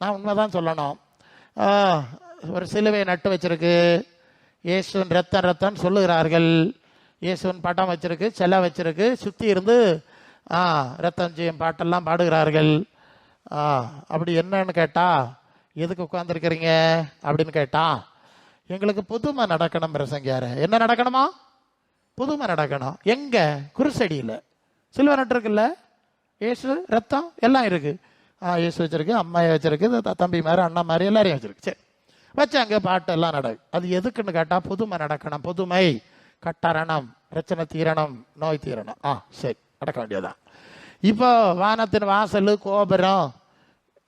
நான் உண்மைதான் சொல்லணும். ஒரு சிலுவை நட்டு வச்சிருக்கு, இயேசுவின் ரத்தம் சொல்லுகிறார்கள், இயேசுவின் படம் வச்சிருக்கு, சிலை வச்சிருக்கு, சுற்றி இருந்து ரத்தம் செய்யும் பாட்டெல்லாம் பாடுகிறார்கள். அப்படி என்னன்னு கேட்டா, எதுக்கு உட்கார்ந்துருக்கிறீங்க அப்படின்னு கேட்டா, எங்களுக்கு புதுமை நடக்கணும் பிரசங்கியார. என்ன நடக்கணுமா? புதுமை நடக்கணும். எங்க? குருசடியில் சிலுவை நட்டு இருக்குல்ல, இயேசு ரத்தம் எல்லாம் இருக்கு. இயேசு வச்சிருக்கு, அம்மாயை வச்சிருக்கு, தம்பி மாதிரி அண்ணா மாதிரி எல்லாரையும் வச்சிருக்கு. சரி, வச்சு அங்கே பாட்டு எல்லாம் நடக்கு. அது எதுக்குன்னு கேட்டா, புதுமை நடக்கணும். புதுமை, கட்டரணம், பிரச்சனை தீரணம், நோய் தீரணம். சரி, நடக்க வேண்டியதான். இப்போ வானத்தின் வாசல், கோபுரம்,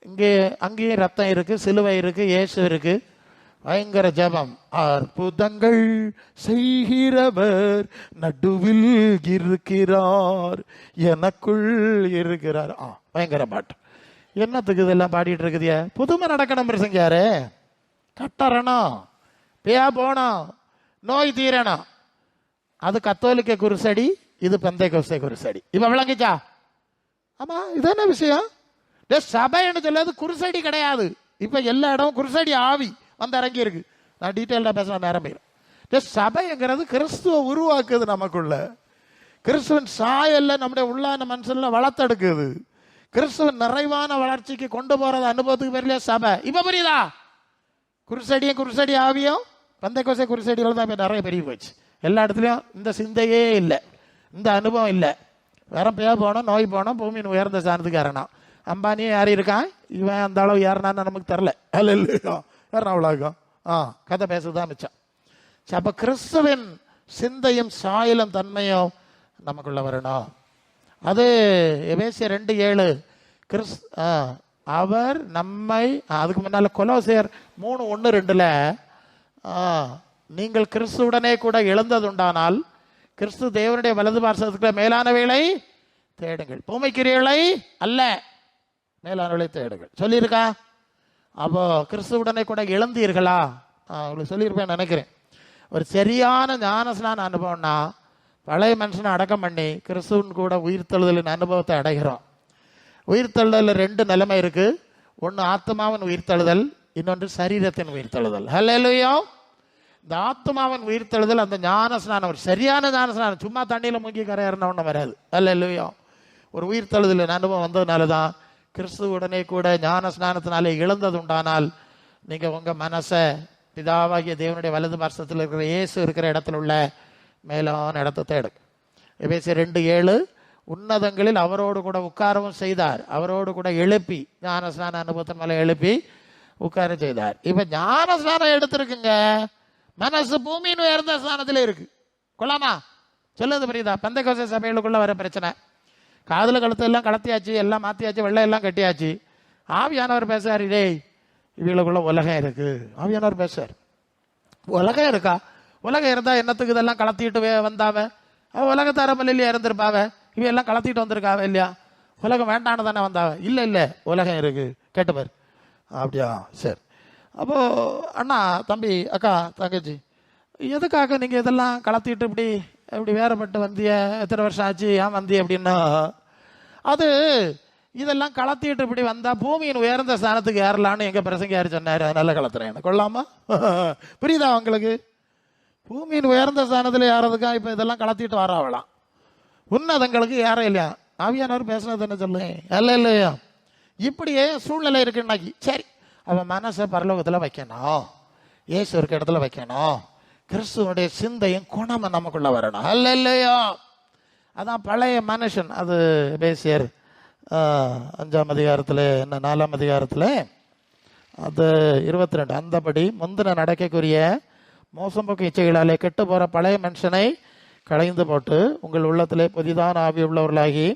இங்கே அங்கேயும் ரத்தம் இருக்கு, சிலுவை இருக்கு, இயேசு இருக்கு. பயங்கர ஜபம். அற்புதங்கள் செய்கிறவர் நடுவில் இருக்கிறார், எனக்குள் இருக்கிறார். பயங்கர பாட்டு. என்னத்துக்கு இதெல்லாம் பாடிட்டு இருக்குதிய? புதுமை நடக்கணும் பிரசங்கியாரு. கட்டறணும், பேயா போனோம், நோய் தீரணும். அது கத்தோலிக்க குருசடி, இது பெந்தைக்கோஸ்தே குருசடி. இப்ப விளங்கிச்சா? ஆமா, இதான விஷயம். சபைன்னு சொல்லாது, குருசடி கிடையாது. இப்ப எல்லா இடமும் குருசடி ஆவி வந்து இறங்கி இருக்கு. நான் டீட்டெயிலாக பேச நேரம் போயிடும். சபைங்கிறது கிறிஸ்துவ உருவாக்குது, நமக்குள்ள கிறிஸ்துவின் சாயல்ல நம்முடைய உள்ளான மனுஷன்ல வளர்த்தெடுக்குது, கிறிஸ்துவின் நிறைவான வளர்ச்சிக்கு கொண்டு போறது அனுபவத்துக்கு பேர்லயே சபை. இப்ப புரியுதா? குருசடி ஆவியும் பெந்தைக்கோஸ்தே குருசடிகள் தான் இப்ப நிறைய பெரிய போச்சு. எல்லா இடத்துலயும் இந்த சிந்தையே இல்லை, இந்த அனுபவம் இல்லை. வேற பேய போனோம், நோய் போனோம், பூமியின் உயர்ந்த சாணத்துக்கு ஏறணும். அம்பானியே யாரும் இருக்கான், இவன் அந்த அளவு ஏறினான்னு நமக்கு தெரில. அல்ல இல்லையா? வேற அவ்வளோக்கும் கதை பேசுதான் மிச்சம். அப்ப கிறிஸ்துவின் சிந்தையும் சாயலும் தன்மையும் நமக்குள்ள வரணும். அது எபேசியர் 2:7 அவர் நம்மை, அதுக்கு முன்னால கொலோசியர் 3:1-2 நீங்கள் கிறிஸ்துவுடனே கூட எழுந்ததுண்டானால் கிறிஸ்து தேவனுடைய வலது பார்சத்துக்கு மேலானவைகளை தேடுங்கள், பூமிக்கிரியலை அல்ல, மேலானவளை தேடுங்கள் சொல்லியிருக்கா. அப்போ கிறிஸ்துவுடனே கூட எழுந்தீர்களா? உங்களுக்கு சொல்லியிருப்பேன் நினைக்கிறேன். ஒரு சரியான ஞானஸ்நான அனுபவம்னா பழைய மனுஷனை அடக்கம் பண்ணி கிறிஸ்துவின் கூட உயிர்த்தெழுதலின் அனுபவத்தை அடைகிறோம். உயிர்த்தெழுதல் 2 நிலைமை இருக்கு. ஒன்று ஆத்மாவின் உயிர்த்தெழுதல், இன்னொன்று சரீரத்தின் உயிர்த்தெழுதல். ஹல்லேலூயா. இந்த ஆத்மாவின் உயிர்த்தெழுதல் அந்த ஞானஸ்நானம், ஒரு சரியான ஞானஸ்நானம், சும்மா தண்ணியில் முங்கி கரையேறின ஒன்றும் வராது. ஹல்லேலூயா. ஒரு உயிர்த்தெழுதலின் அனுபவம் வந்ததுனால தான் கிறிஸ்துவுடனே கூட ஞான ஸ்நானத்தினாலே இழந்தது உண்டானால் நீங்கள் உங்கள் மனசை பிதாவாகிய தேவனுடைய வலது பார்சத்தில் இருக்கிற இயேசு இருக்கிற இடத்துல உள்ள மேலான இடத்தை தேடு. எபேசியர் 2:7 உன்னதங்களில் அவரோடு கூட உட்காரவும் செய்தார், அவரோடு கூட எழுப்பி ஞான ஸ்நான அனுபவத்தின் மேலே எழுப்பி உட்கார செய்தார். இப்போ ஞான ஸ்நானம் எடுத்திருக்குங்க, மனசு பூமியின் உயர்ந்த ஸ்நானத்தில் இருக்கு. கொள்ளாமா சொல்லுது புரியுதா? பெந்தெகோஸ்தே சபைகளுக்குள்ள வர பிரச்சனை, காதில் கழுத்து எல்லாம் கலத்தியாச்சு, எல்லாம் மாற்றியாச்சு, வெள்ளை எல்லாம் கட்டியாச்சு. ஆவியானவர் பேசுறாரு, டேய் இவங்களுக்குள்ள உலகம் இருக்கு. ஆவியானவர் பேசுறார், உலகம் இருக்கா? உலகம் இருந்தா என்னத்துக்கு இதெல்லாம் கலத்திட்டு வந்தாவ? உலகத்தை அரமலையிலேயே இருந்திருப்பாவ, இவையெல்லாம் கலத்திட்டு வந்திருக்காவ இல்லையா? உலகம் வேண்டான்னு தானே வந்தாவ? இல்லை இல்லை, உலகம் இருக்கு, கேட்டுப்பார். அப்படியா, சரி. அப்போ அண்ணா, தம்பி, அக்கா, தங்கச்சி, எதுக்காக நீங்க இதெல்லாம் கலத்திட்டு இப்படி வேறுபட்டு வந்திய? எத்தனை வருஷம் ஆச்சு, ஏன் வந்திய அப்படின்னா, அது இதெல்லாம் கலத்திட்டு இப்படி வந்தா பூமியின் உயர்ந்த ஸ்தானத்துக்கு ஏறலான்னு எங்க பிரசங்கியார் சொன்னாரு, அதனால கலத்துறேன். கொள்ளாமா? புரியுதா உங்களுக்கு? பூமியின் உயர்ந்த ஸ்தானத்தில் ஏறதுக்கா இப்ப இதெல்லாம் கலத்திட்டு வராவலாம். உன்னதங்களுக்கு ஏற இல்லையா? ஆவியானவர் பேசுனது என்ன சொல்லு? அல்ல இல்லையா? இப்படியே சூழ்நிலை இருக்குன்னாக்கி சரி, அவன் மனசை பரலோகத்தில் வைக்கணும், இயேசு இருக்க இடத்துல வைக்கணும், கிறிஸ்துவனுடைய சிந்தையும் குணமும் நமக்குள்ள வரணும். அல்ல இல்லையா? அதான் பழைய மனுஷன். அது எபேசியர் 5 என்ன 4 அது 22 அந்தபடி முந்தின நடக்கக்கூடிய மோசம் போக்கு இச்சைகளாலே கெட்டு போற பழைய மனுஷனை களைந்து போட்டு உங்கள் உள்ளத்திலே புதிதான ஆவி உள்ளவர்களாகி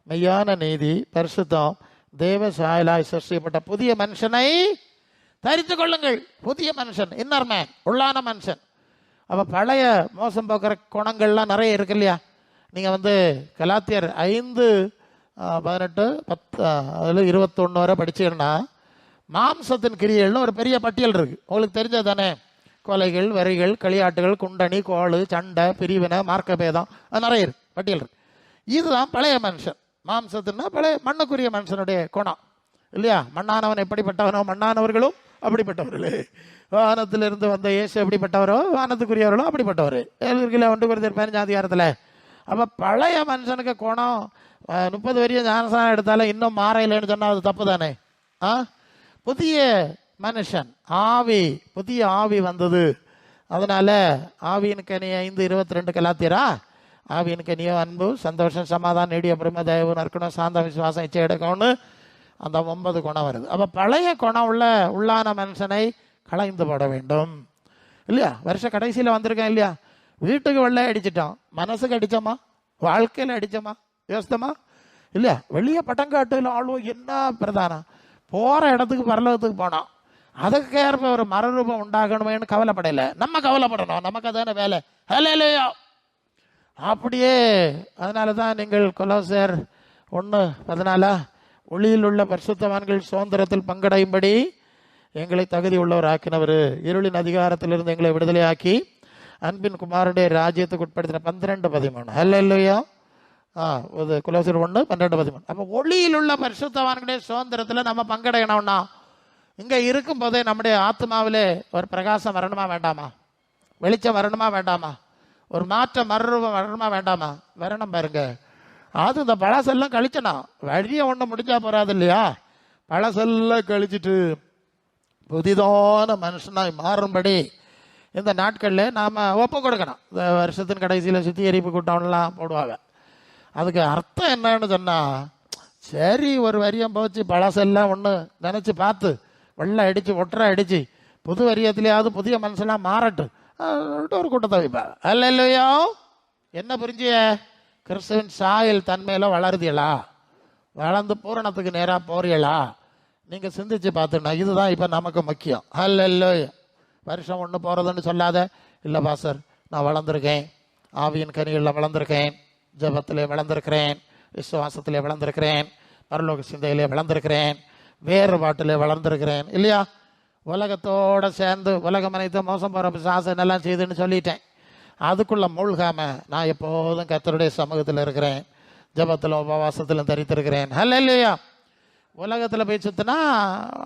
மெய்யான நீதி, பரிசுத்தம், தேவ சாயலாய் சிருஷ்டிக்கப்பட்ட புதிய மனுஷனை தரித்து கொள்ளுங்கள். புதிய மனுஷன், இன்னர் மேன், உள்ளான மனுஷன். அப்போ பழைய மோசம் போக்குற குணங்கள்லாம் நிறைய இருக்கு இல்லையா? நீங்கள் கலாத்தியர் 5:18 அதில் 21 வரை படிச்சீங்கன்னா மாம்சத்தின் கிரியைகள்னு ஒரு பெரிய பட்டியல் இருக்கு. உங்களுக்கு தெரிஞ்சது தானே? கொலைகள், வரிகள், களியாட்டுகள், குண்டணி, கோளு, சண்டை, பிரிவினை, மார்க்க பேதம், அது நிறைய இருக்கு, பட்டியல் இருக்கு. இதுதான் பழைய மனுஷன். மாம்சத்துனா பழைய மண்ணுக்குரிய மனுஷனுடைய குணம் இல்லையா? மண்ணானவன் எப்படிப்பட்டவனோ மண்ணானவர்களும் அப்படிப்பட்டவர்களே. வானத்திலிருந்து வந்த இயேசு எப்படிப்பட்டவரோ வானத்துக்குரியவர்களோ அப்படிப்பட்டவர். 1 Corinthians 15 அப்போ பழைய மனுஷனுக்கு குணம் 30 வரையும் ஞானஸ்நானம் எடுத்தாலும் இன்னும் மாறையில்லைன்னு சொன்னால் அது தப்பு தானே? புதிய மனுஷன், ஆவி, புதிய ஆவி வந்தது. அதனால ஆவியின் கனிய 5:22 கலாத்தியரா, ஆவியின் கனியோ அன்பு, சந்தோஷம், சமாதானம், நீடிய பொறுமை, தயவு, நற்குணம், சாந்த, விசுவாசம், இச்சை எடுக்கணும்னு அந்த 9 குணம் வருது. அப்போ பழைய குணம் உள்ளான மனுஷனை களைந்து போட வேண்டும் இல்லையா? வருஷ கடைசியில் வந்திருக்கேன் இல்லையா? வீட்டுக்கு வெள்ளை அடிச்சிட்டோம், மனசுக்கு அடித்தோமா? வாழ்க்கையில் அடித்தோமா? யோசித்தோமா? இல்லையா? வெளியே பட்டங்காட்டில் ஆளும் என்ன பிரதானம், போகிற இடத்துக்கு பரலோகத்துக்கு போனோம், அதுக்கு ஏற்ப ஒரு மறுரூபம் உண்டாகணுமேனு கவலைப்படலை. நம்ம கவலைப்படணும், நமக்கு அதான வேலை. ஹல்லேலூயா. அப்படியே அதனால தான் நீங்கள் கொலோசியர் 1:14 ஒளியில் உள்ள பரிசுத்தவான்கள் சுதந்திரத்தில் பங்கடையும்படி எங்களை தகுதி உள்ளவர் ஆக்கினவர், இருளின் அதிகாரத்திலிருந்து எங்களை விடுதலை ஆக்கி அன்பின் குமாரனுடைய ராஜ்யத்துக்கு உட்படுத்தின 12:13. ஹல்லேலூயா. கொலோசியர் 1:12-13. அப்போ ஒளியில் உள்ள பரிசுத்தவான்களுடைய சுதந்திரத்தில் நம்ம பங்கடையணும்னா இங்கே இருக்கும்போதே நம்முடைய ஆத்மாவிலே ஒரு பிரகாசம் வரணுமா வேண்டாமா? வெளிச்சம் வரணுமா வேண்டாமா? ஒரு மாற்றம் மறுரூபம் வரணுமா வேண்டாமா? வரணும் பாருங்க. அது இந்த பழசெல்லாம் கழிச்சணும், வழியை ஒன்று முடிஞ்சா போறாது இல்லையா? பழசெல்லாம் கழிச்சிட்டு புதிதான மனுஷனாய் மாறும்படி இந்த நாட்களில் நாம் ஒப்பு கொடுக்கணும். இந்த வருஷத்தின் கடைசியில் சுத்திகரிப்பு கூட்டம்லாம் போடுவாங்க. அதுக்கு அர்த்தம் என்னன்னு சொன்னால், சரி ஒரு வரியம் போச்சு, பழசெல்லாம் ஒன்று நினச்சி பார்த்து வெள்ளை அடித்து ஒற்றை அடித்து புது வரியத்திலேயாவது புதிய மனுஷனாக மாறட்டு ஒரு கூட்டத்தை வைப்பாங்க. அல்ல இல்லையோ? என்ன புரிஞ்சிய? கிறிஸ்துவின் சாயல் தன்மையில வளருதியலா? வளர்ந்து பூரணத்துக்கு நேராக போறீங்களா? நீங்கள் சிந்திச்சு பார்த்துனா இதுதான் இப்போ நமக்கு முக்கியம். ஹல்லேலூயா. வருஷம் ஒன்று போகிறதுன்னு சொல்லாத. இல்லை பாஸ்டர், நான் வளர்ந்துருக்கேன், ஆவியின் கனிகளில் வளர்ந்துருக்கேன், ஜபத்திலே வளர்ந்துருக்கிறேன், விசுவாசத்திலே வளர்ந்துருக்கிறேன், பரலோக சிந்தையிலே வளர்ந்துருக்கிறேன், வேறுபாட்டிலே வளர்ந்துருக்கிறேன். இல்லையா? உலகத்தோடு சேர்ந்து உலகம் அனைத்து மோசம் போகிற பிசாசு எல்லாம் செய்துன்னு சொல்லிட்டேன். அதுக்குள்ளே மூழ்காமல் நான் எப்போதும் கர்த்தருடைய சமூகத்தில் இருக்கிறேன், ஜபத்தில் உபவாசத்திலும் தரித்திருக்கிறேன். ஹல்லேலூயா. உலகத்தில் போய் சுற்றினா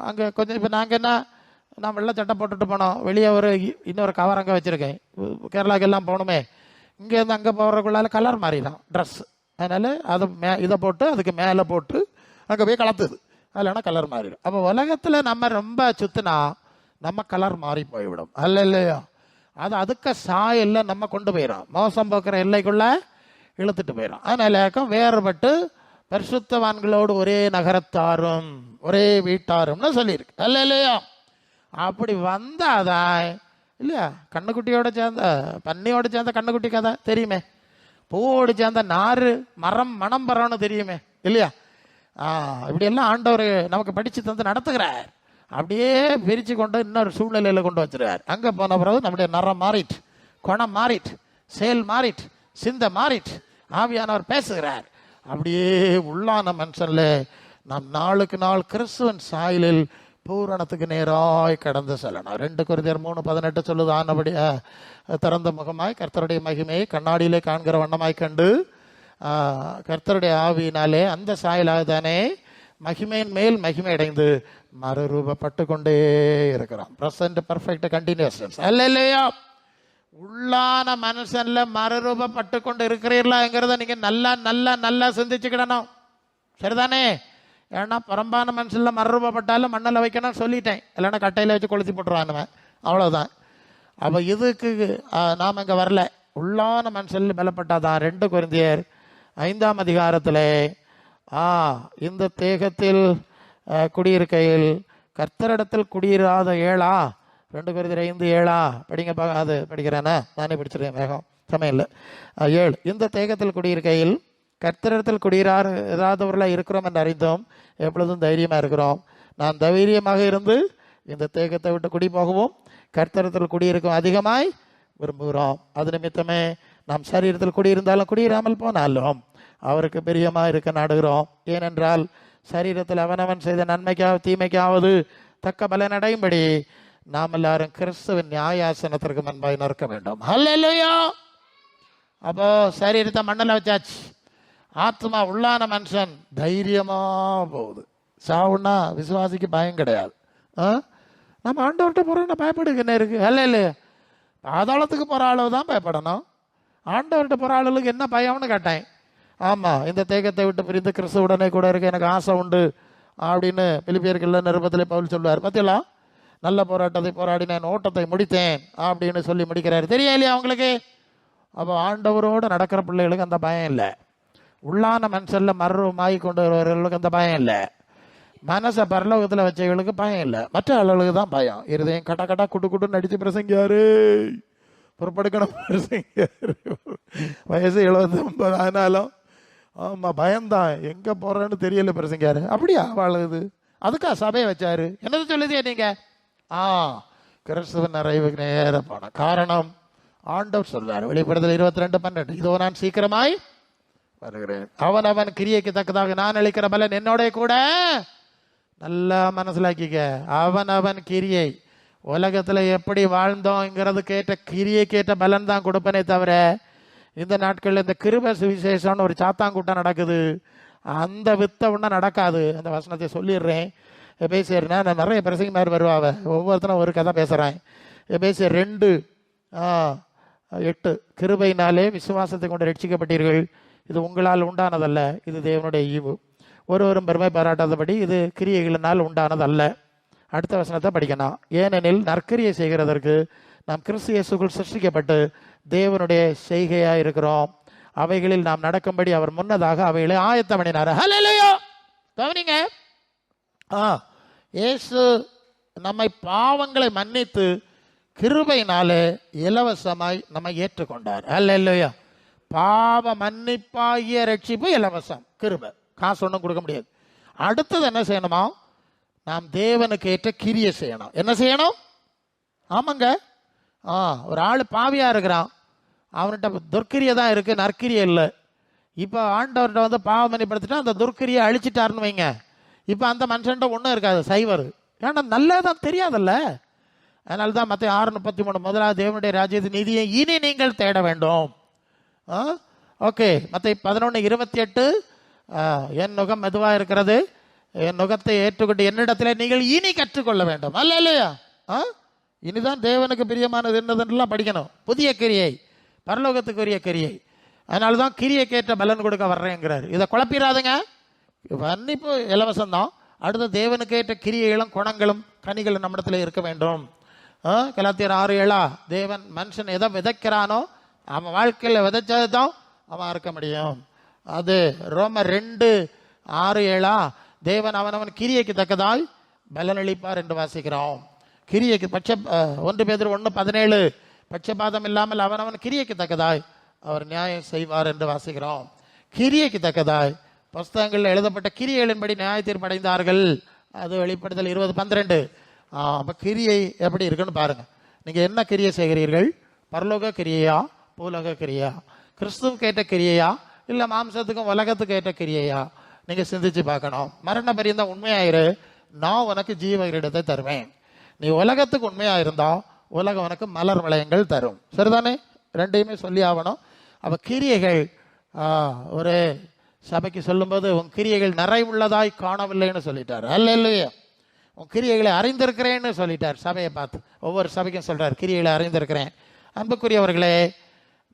அங்கே கொஞ்சம் இப்போ நாங்கள் என்ன, நான் வெள்ளை சட்டை போட்டுட்டு போனோம், வெளியே இன்னொரு கவர் அங்கே வச்சுருக்கேன். கேரளாவுக்கு எல்லாம் போகணுமே, இங்கேருந்து அங்கே போகிறக்குள்ளால கலர் மாறிடும் ட்ரெஸ். அதனால் அது இதை போட்டு அதுக்கு மேலே போட்டு அங்கே போய் கலத்துது, அதில்னா கலர் மாறிடும். அப்போ உலகத்தில் நம்ம ரொம்ப சுற்றினா நம்ம கலர் மாறி போய்விடும். இல்லையா? அது அதுக்கு சாயல்ல நம்ம கொண்டு போயிடும், மோசம் போக்குற எல்லைக்குள்ளே இழுத்துட்டு போயிடும். அதனால வேறுபட்டு பரிசுத்தவான்களோடு ஒரே நகரத்தாரும் ஒரே வீட்டாரும்னு சொல்லியிருக்கு. இல்லையா? அப்படி வந்தாதான் இல்லையா, கண்ணுக்குட்டியோட சேர்ந்த பன்னியோடு சேர்ந்த கண்ணுக்குட்டி கதை தெரியுமே, பூவோடு சேர்ந்த நாறு மரம் மனம் பெறன்னு தெரியுமே இல்லையா? இப்படியெல்லாம் ஆண்டவர் நமக்கு படித்து தந்து நடத்துகிறார். அப்படியே பிரித்து கொண்டு இன்னொரு சூழ்நிலையில் கொண்டு வச்சுருவார். அங்கே போன பிறகு நம்முடைய நிறம் மாறிட்டு, குணம் மாறிட்டு, செயல் மாறிட்டு, சிந்தை மாறிட்டு, ஆவியானவர் பேசுகிறார். அப்படியே உள்ளான மனுஷன்ல நாம் நாளுக்கு நாள் கிறிஸ்துவன் சாயலில் பூரணத்துக்கு நேராய் கடந்து செல்லணும். 2 கொரிந்தியர் 3:18 சொல்லுது, ஆனபடி திறந்த முகமாய் கர்த்தருடைய மகிமையை கண்ணாடியிலே காண்கிற வண்ணமாய் கண்டு கர்த்தருடைய ஆவியினாலே அந்த சாயலாக தானே மகிமையின் மேல் மகிமை அடைந்து மறுரூபப்பட்டு கொண்டே இருக்கிறோம். Present perfect continuous. அல்லேலூயா. உள்ளான மனுஷன்ல மறுரூபப்பட்டு கொண்டு இருக்கிறீர்களாங்கிறத நீங்க நல்லா நல்லா நல்லா சிந்திச்சுக்கிடணும். சரிதானே? ஏன்னா புறம்பான மனுஷன்ல மறுரூபப்பட்டாலும் மண்ணில் வைக்கணும்னு சொல்லிட்டேன், இல்லைன்னா கட்டையில் வச்சு கொளுத்தி போட்டுருவானுவன், அவ்வளோதான். அப்போ இதுக்கு நாம் இங்கே வரல. உள்ளான மனுஷன்ல மேலப்பட்டாதான் 2 கொரிந்தியர் 5ஆம் அதிகாரத்தில் இந்த தேகத்தில் குடியிருக்கையில் கர்த்தரிடத்தில் குடியிராத 2 கொரிந்தியர் 5:7 படிங்க. அது படிக்கிறேன்னா நானே படிச்சிருக்கேன், வேகம் சமையல். 7 இந்த தேகத்தில் குடியிருக்கையில் கர்த்தரிடத்தில் குடியிராதவர்களாக இருக்கிறோம் என்று அறிந்தோம், எப்பொழுதும் தைரியமாக இருக்கிறோம். நான் தைரியமாக இருந்து இந்த தேகத்தை விட்டு குடி போகவும் கர்த்தரிடத்தில் குடியிருக்கும் அதிகமாய் விரும்புகிறோம். அது நிமித்தமே நாம் சரீரத்தில் குடியிருந்தாலும் குடியிராமல் போனாலும் அவருக்கு பிரியமாக இருக்க நாடுகிறோம். ஏனென்றால் சரீரத்தில் அவனவன் செய்த நன்மைக்காவது தீமைக்காவது தக்க பலனடையும்படி நாம் எல்லாரும் கிறிஸ்துவின் நியாயாசனத்திற்கு முன்பாய் நிற்க வேண்டும். ஹல்லேலூயா. அப்போ சரீரத்தை மண்ணில் வச்சாச்சு, ஆத்மா உள்ளான மனுஷன் தைரியமா போகுது. சாவுன்னா விசுவாசிக்கு பயம் கிடையாது. நம்ம ஆண்டவர்கிட்ட போறோம்னா பயப்படுகிற இருக்கு. இல்லையா? பாதாளத்துக்கு போற அளவு தான் பயப்படணும். ஆண்டவர்கிட்ட போற ஆளுகளுக்கு என்ன பயம்னு கேட்டேன். ஆமா, இந்த தேகத்தை விட்டு பிரிந்து கிறிஸ்துவுடனே கூட இருக்க எனக்கு ஆசை உண்டு அப்படின்னு பிலிப்பியர்கள் நிருபத்திலே பவுல் சொல்லுவார். பார்த்தீங்களா? நல்ல போராட்டத்தை போராடினேன், ஓட்டத்தை முடித்தேன் அப்படின்னு சொல்லி முடிக்கிறாரு. தெரியும் இல்லையா அவங்களுக்கு? அப்போ ஆண்டவரோடு நடக்கிற பிள்ளைகளுக்கு அந்த பயம் இல்லை. உள்ளான மனுஷன்ல மறுமாகி கொண்டு வருவர்களுக்கு அந்த பயம் இல்லை. மனசை பரலோகத்தில் வச்சவர்களுக்கு பயம் இல்லை, மற்ற ஆளுகளுக்கு தான் பயம். இருதயம் கட்ட கட்டா குட்டு குட்டுன்னு அடித்து பிரசங்கியாரு, பொறுப்படுக்கணும் பிரசங்கியாரு. வயசு 79 ஆனாலும் ஆமாம் பயம்தான், எங்கே போகிறேன்னு தெரியல பிரசங்கியாரு. அப்படியா வாழுது? அதுக்கா சபையை வச்சாரு? என்னது சொல்லுதே நீங்க? கிறிஸ்துவ நிறைவுக்கு நேர போன காரணம் ஆண்டவர் சொல்றாரு வெளிப்படுதல் 22:12, இதோ நான் சீக்கிரமாய் வருகிறேன், அவன் கிரியைக்கு தக்கதாக நான் அளிக்கிற பலன் என்னோட கூட. நல்லா மனசிலாக்கிக்க, அவன் கிரியை உலகத்தில் எப்படி வாழ்ந்தோங்கிறது கேட்ட கிரியை கேட்ட பலன் தான் கொடுப்பனே தவிர, இந்த நாட்களில் இந்த கிருபை சுவிசேஷம்னு ஒரு சாத்தாங்கூட்டம் நடக்குது, அந்த வித்த ஒன்றும் நடக்காது. அந்த வசனத்தை சொல்லிடுறேன். எபேசியர்னா நான் நிறைய பிரசங்க மாதிரி வருவாங்க, ஒவ்வொருத்தரும் ஒரு கதை பேசுகிறேன். எபேசியர் 2:8 கிருபையினாலே விசுவாசத்தை கொண்டு ரட்சிக்கப்பட்டீர்கள், இது உங்களால் உண்டானதல்ல, இது தேவனுடைய ஈவு, ஒருவரும் பெருமை பாராட்டாதபடி இது கிரியைகளினால் உண்டானதல்ல. அடுத்த வசனத்தை படிக்கணும். ஏனெனில் நற்கிரியை செய்கிறதற்கு நாம் கிறிஸ்து இயேசுக்குள் சிருஷ்டிக்கப்பட்டு தேவனுடைய செய்கையாக இருக்கிறோம், அவைகளில் நாம் நடக்கும்படி அவர் முன்னதாக அவைகளை ஆயத்தம் பண்ணினார். ஹல்லேலூயா. கவனிங்க, இயேசு நம்மை பாவங்களை மன்னித்து கிருபையினாலே இலவசமாய் நம்மை ஏற்றுக்கொண்டார். ஹல்லேலூயா. பாவ மன்னிப்பாகிய ரட்சிப்பு இலவசம், கிருபை. காசு ஒன்றும் கொடுக்க முடியாது. அடுத்தது என்ன செய்யணுமா? நாம் தேவனுக்கு ஏற்ற கிரியை செய்யணும். என்ன செய்யணும்? ஆமாங்க, ஒரு ஆள் பாவியாக இருக்கிறான், அவன்கிட்ட துர்க்கிரியை தான் இருக்குது, நற்கிரியை இல்லை. இப்போ ஆண்டவர்கிட்ட வந்து பாவமணிப்படுத்திட்டா அந்த துர்க்கிரியை அழிச்சிட்டாருன்னு வைங்க, இப்போ அந்த மனுஷன்ட்ட ஒன்றும் இருக்காது, சைவர். ஏன்னா நல்லதான் தெரியாதல்ல. அதனால தான் மற்ற 6:33 முதலாவது தேவனுடைய ராஜ்யத்தின் நீதியை இனி நீங்கள் தேட வேண்டும். ஓகே, மற்ற 11:28 என் நுகம் மெதுவாக இருக்கிறது, என் நுகத்தை ஏற்றுக்கொண்டு என்னிடத்தில் நீங்கள் இனி கற்றுக்கொள்ள வேண்டும். அல்ல இல்லையா? இனிதான் தேவனுக்கு பிரியமானது என்னதுலாம் படிக்கணும். புதிய கிரியை, பரலோகத்துக்குரிய கிரியை. அதனால தான் கிரியை கேட்ட பலன் கொடுக்க வர்றேங்கிறார். இதை குழப்பிடாதுங்க, மன்னிப்பு இலவசம்தான். அடுத்த தேவனுக்கு ஏற்ற கிரியைகளும் குணங்களும் கனிகளும் நம்மிடத்தில் இருக்க வேண்டும். கலாத்தியர் 6:7 தேவன் மனுஷன் எதை விதைக்கிறானோ அவன் வாழ்க்கையில் விதைச்சது தான் அவன் இருக்க முடியும். அது ரோமர் 2:6-7 தேவன் அவனவன் கிரியைக்கு தக்கதாய் பலனளிப்பார் என்று வாசிக்கிறோம். கிரியைக்கு 1 பேதுரு 1:17 பட்சபாதம் இல்லாமல் அவனவன் கிரியைக்கு தக்கதாய் அவர் நியாயம் செய்வார் என்று வாசிக்கிறோம். கிரியைக்கு தக்கதாய் புஸ்தகங்களில் எழுதப்பட்ட கிரியைகளின்படி நியாய தீர்ப்படைந்தார்கள். அது வெளிப்படுத்தல் 20:12. அப்போ கிரியை எப்படி இருக்குன்னு பாருங்க. நீங்கள் என்ன கிரியை செய்கிறீர்கள்? பரலோக கிரியையா, பூலோக கிரியா? கிறிஸ்துவுக்கு ஏற்ற கிரியையா, இல்லை மாம்சத்துக்கும் உலகத்துக்கு ஏற்ற கிரியையா? நீங்கள் சிந்திச்சு பார்க்கணும். மரண பரியந்தம் உண்மையாயிரு, நான் உனக்கு ஜீவ கிரீடத்தை தருவேன். நீ உலகத்துக்கு உண்மையாயிருந்தா உலகம் உனக்கு மலர் வளையங்கள் தரும். சரிதானே? ரெண்டையுமே சொல்லி ஆகணும். அப்போ கிரியைகள் ஒரு சபைக்கு சொல்லும்போது உன் கிரியைகள் நிறைவுள்ளதாய் காணவில்லைன்னு சொல்லிட்டார். அல்ல இல்லையா? உன் கிரியைகளை அறிந்திருக்கிறேன்னு சொல்லிட்டார். சபையை பார்த்து ஒவ்வொரு சபைக்கும் சொல்றார், கிரியைகளை அறிந்திருக்கிறேன். அன்புக்குரியவர்களே,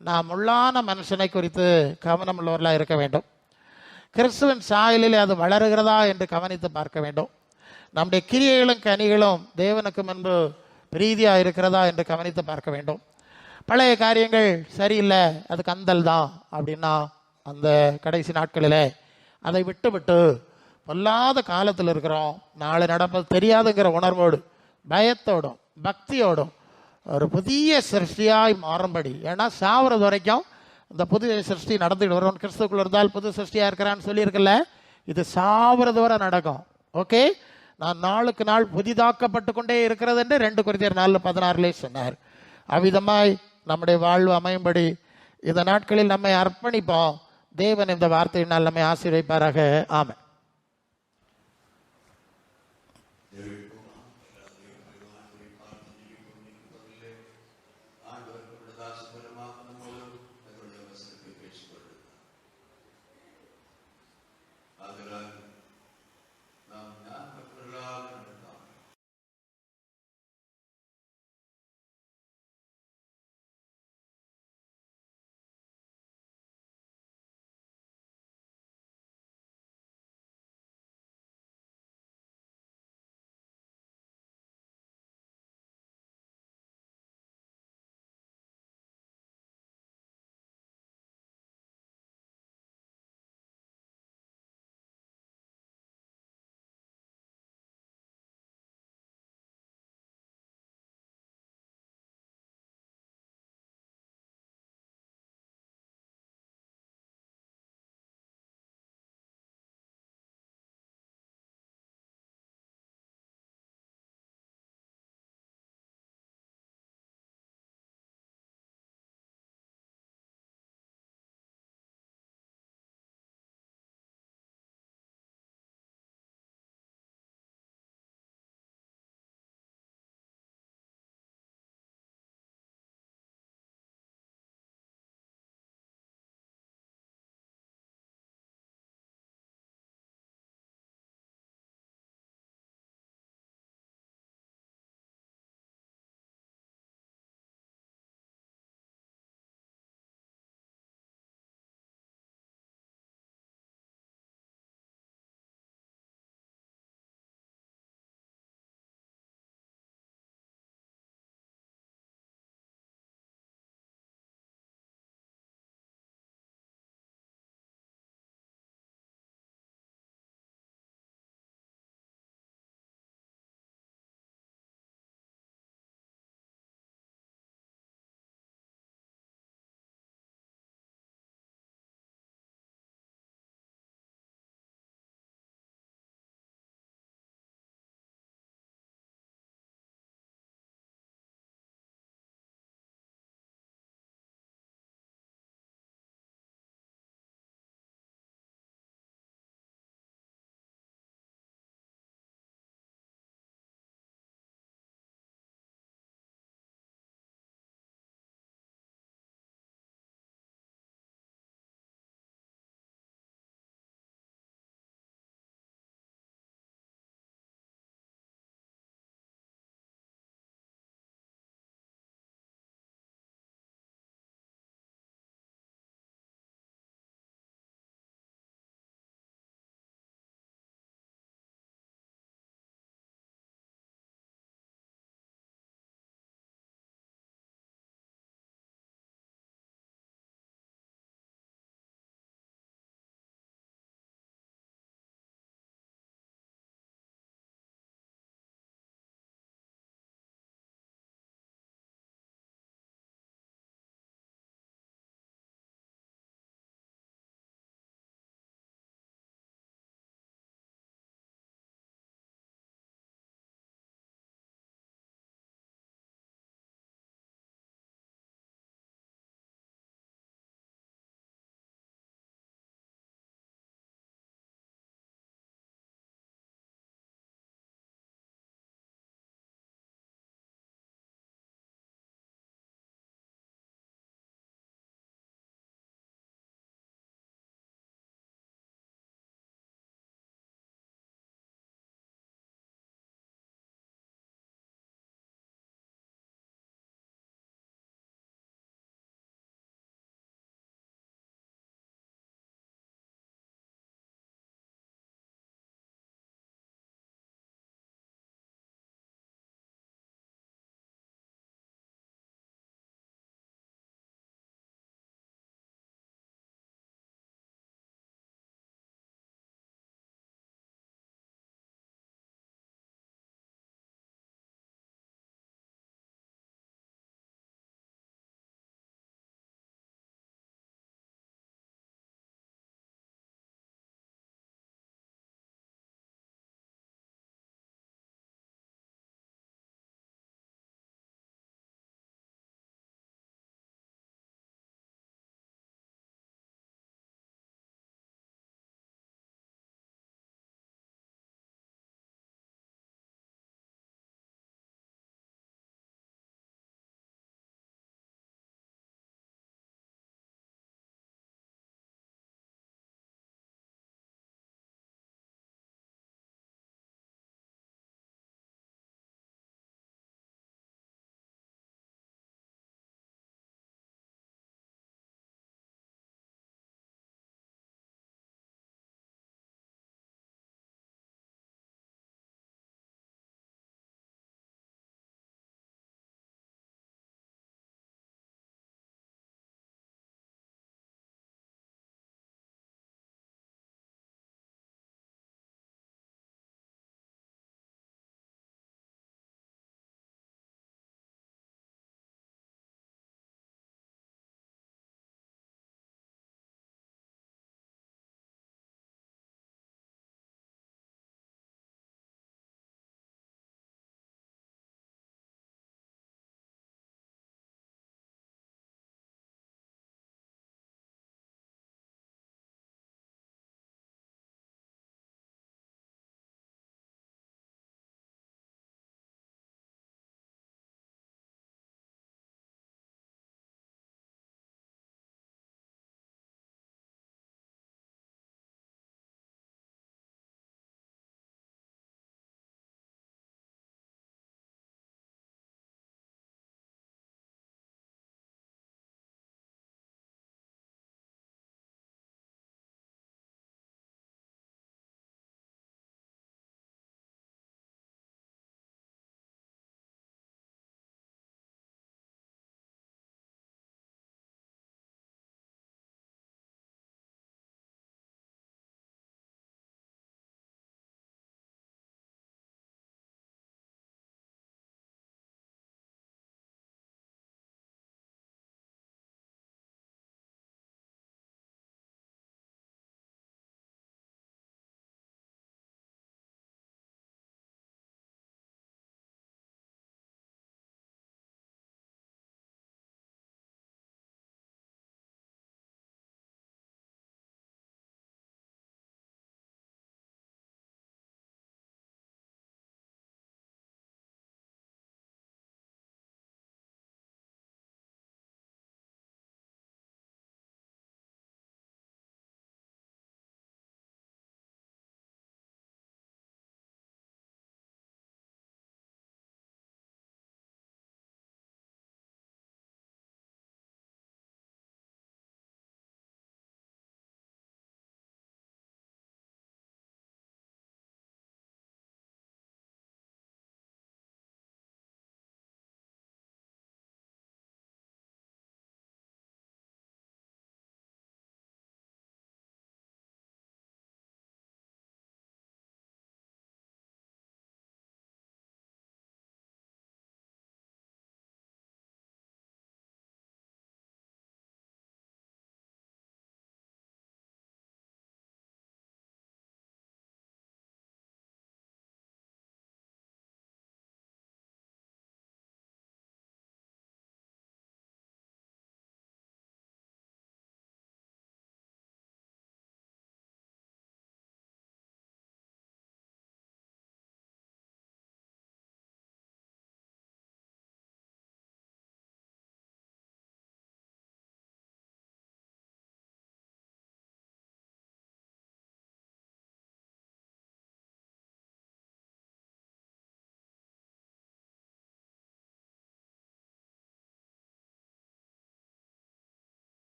நாம் உள்ளான மனுஷனை குறித்து கவனம் உள்ளவர்களாக இருக்க வேண்டும். கிறிஸ்துவின் சாயலில் அது வளருகிறதா என்று கவனித்து பார்க்க வேண்டும். நம்முடைய கிரியைகளும் கனிகளும் தேவனுக்கு முன்பு பிரீதியாக இருக்கிறதா என்று கவனித்து பார்க்க வேண்டும். பழைய காரியங்கள் சரியில்லை, அது கந்தல் தான் அப்படின்னா அந்த கடைசி நாட்களில் அதை விட்டு பொல்லாத காலத்தில் இருக்கிறோம். நாளை நடப்பது தெரியாதுங்கிற உணர்வோடு, பயத்தோடும் பக்தியோடும் ஒரு புதிய சிருஷ்டியாய் மாறும்படி. ஏன்னா சாவறது வரைக்கும் இந்த புதிய சிருஷ்டி நடந்துகிட்டு வரும். கிறிஸ்துக்குள்ள இருந்தால் புது சிருஷ்டியாக இருக்கிறான்னு சொல்லியிருக்கல, இது சாவறது வரை நடக்கும். ஓகே, நான் நாளுக்கு நாள் புதிதாக்கப்பட்டு கொண்டே இருக்கிறது என்று 2 கொரிந்தியர் 4:16 சொன்னார். அவ்விதமாய் நம்முடைய வாழ்வு அமையும்படி இந்த நாட்களில் நம்மை அர்ப்பணிப்போம். தேவன் இந்த வார்த்தையினால் நம்மை ஆசீர்வதிப்பாராக. ஆமென்.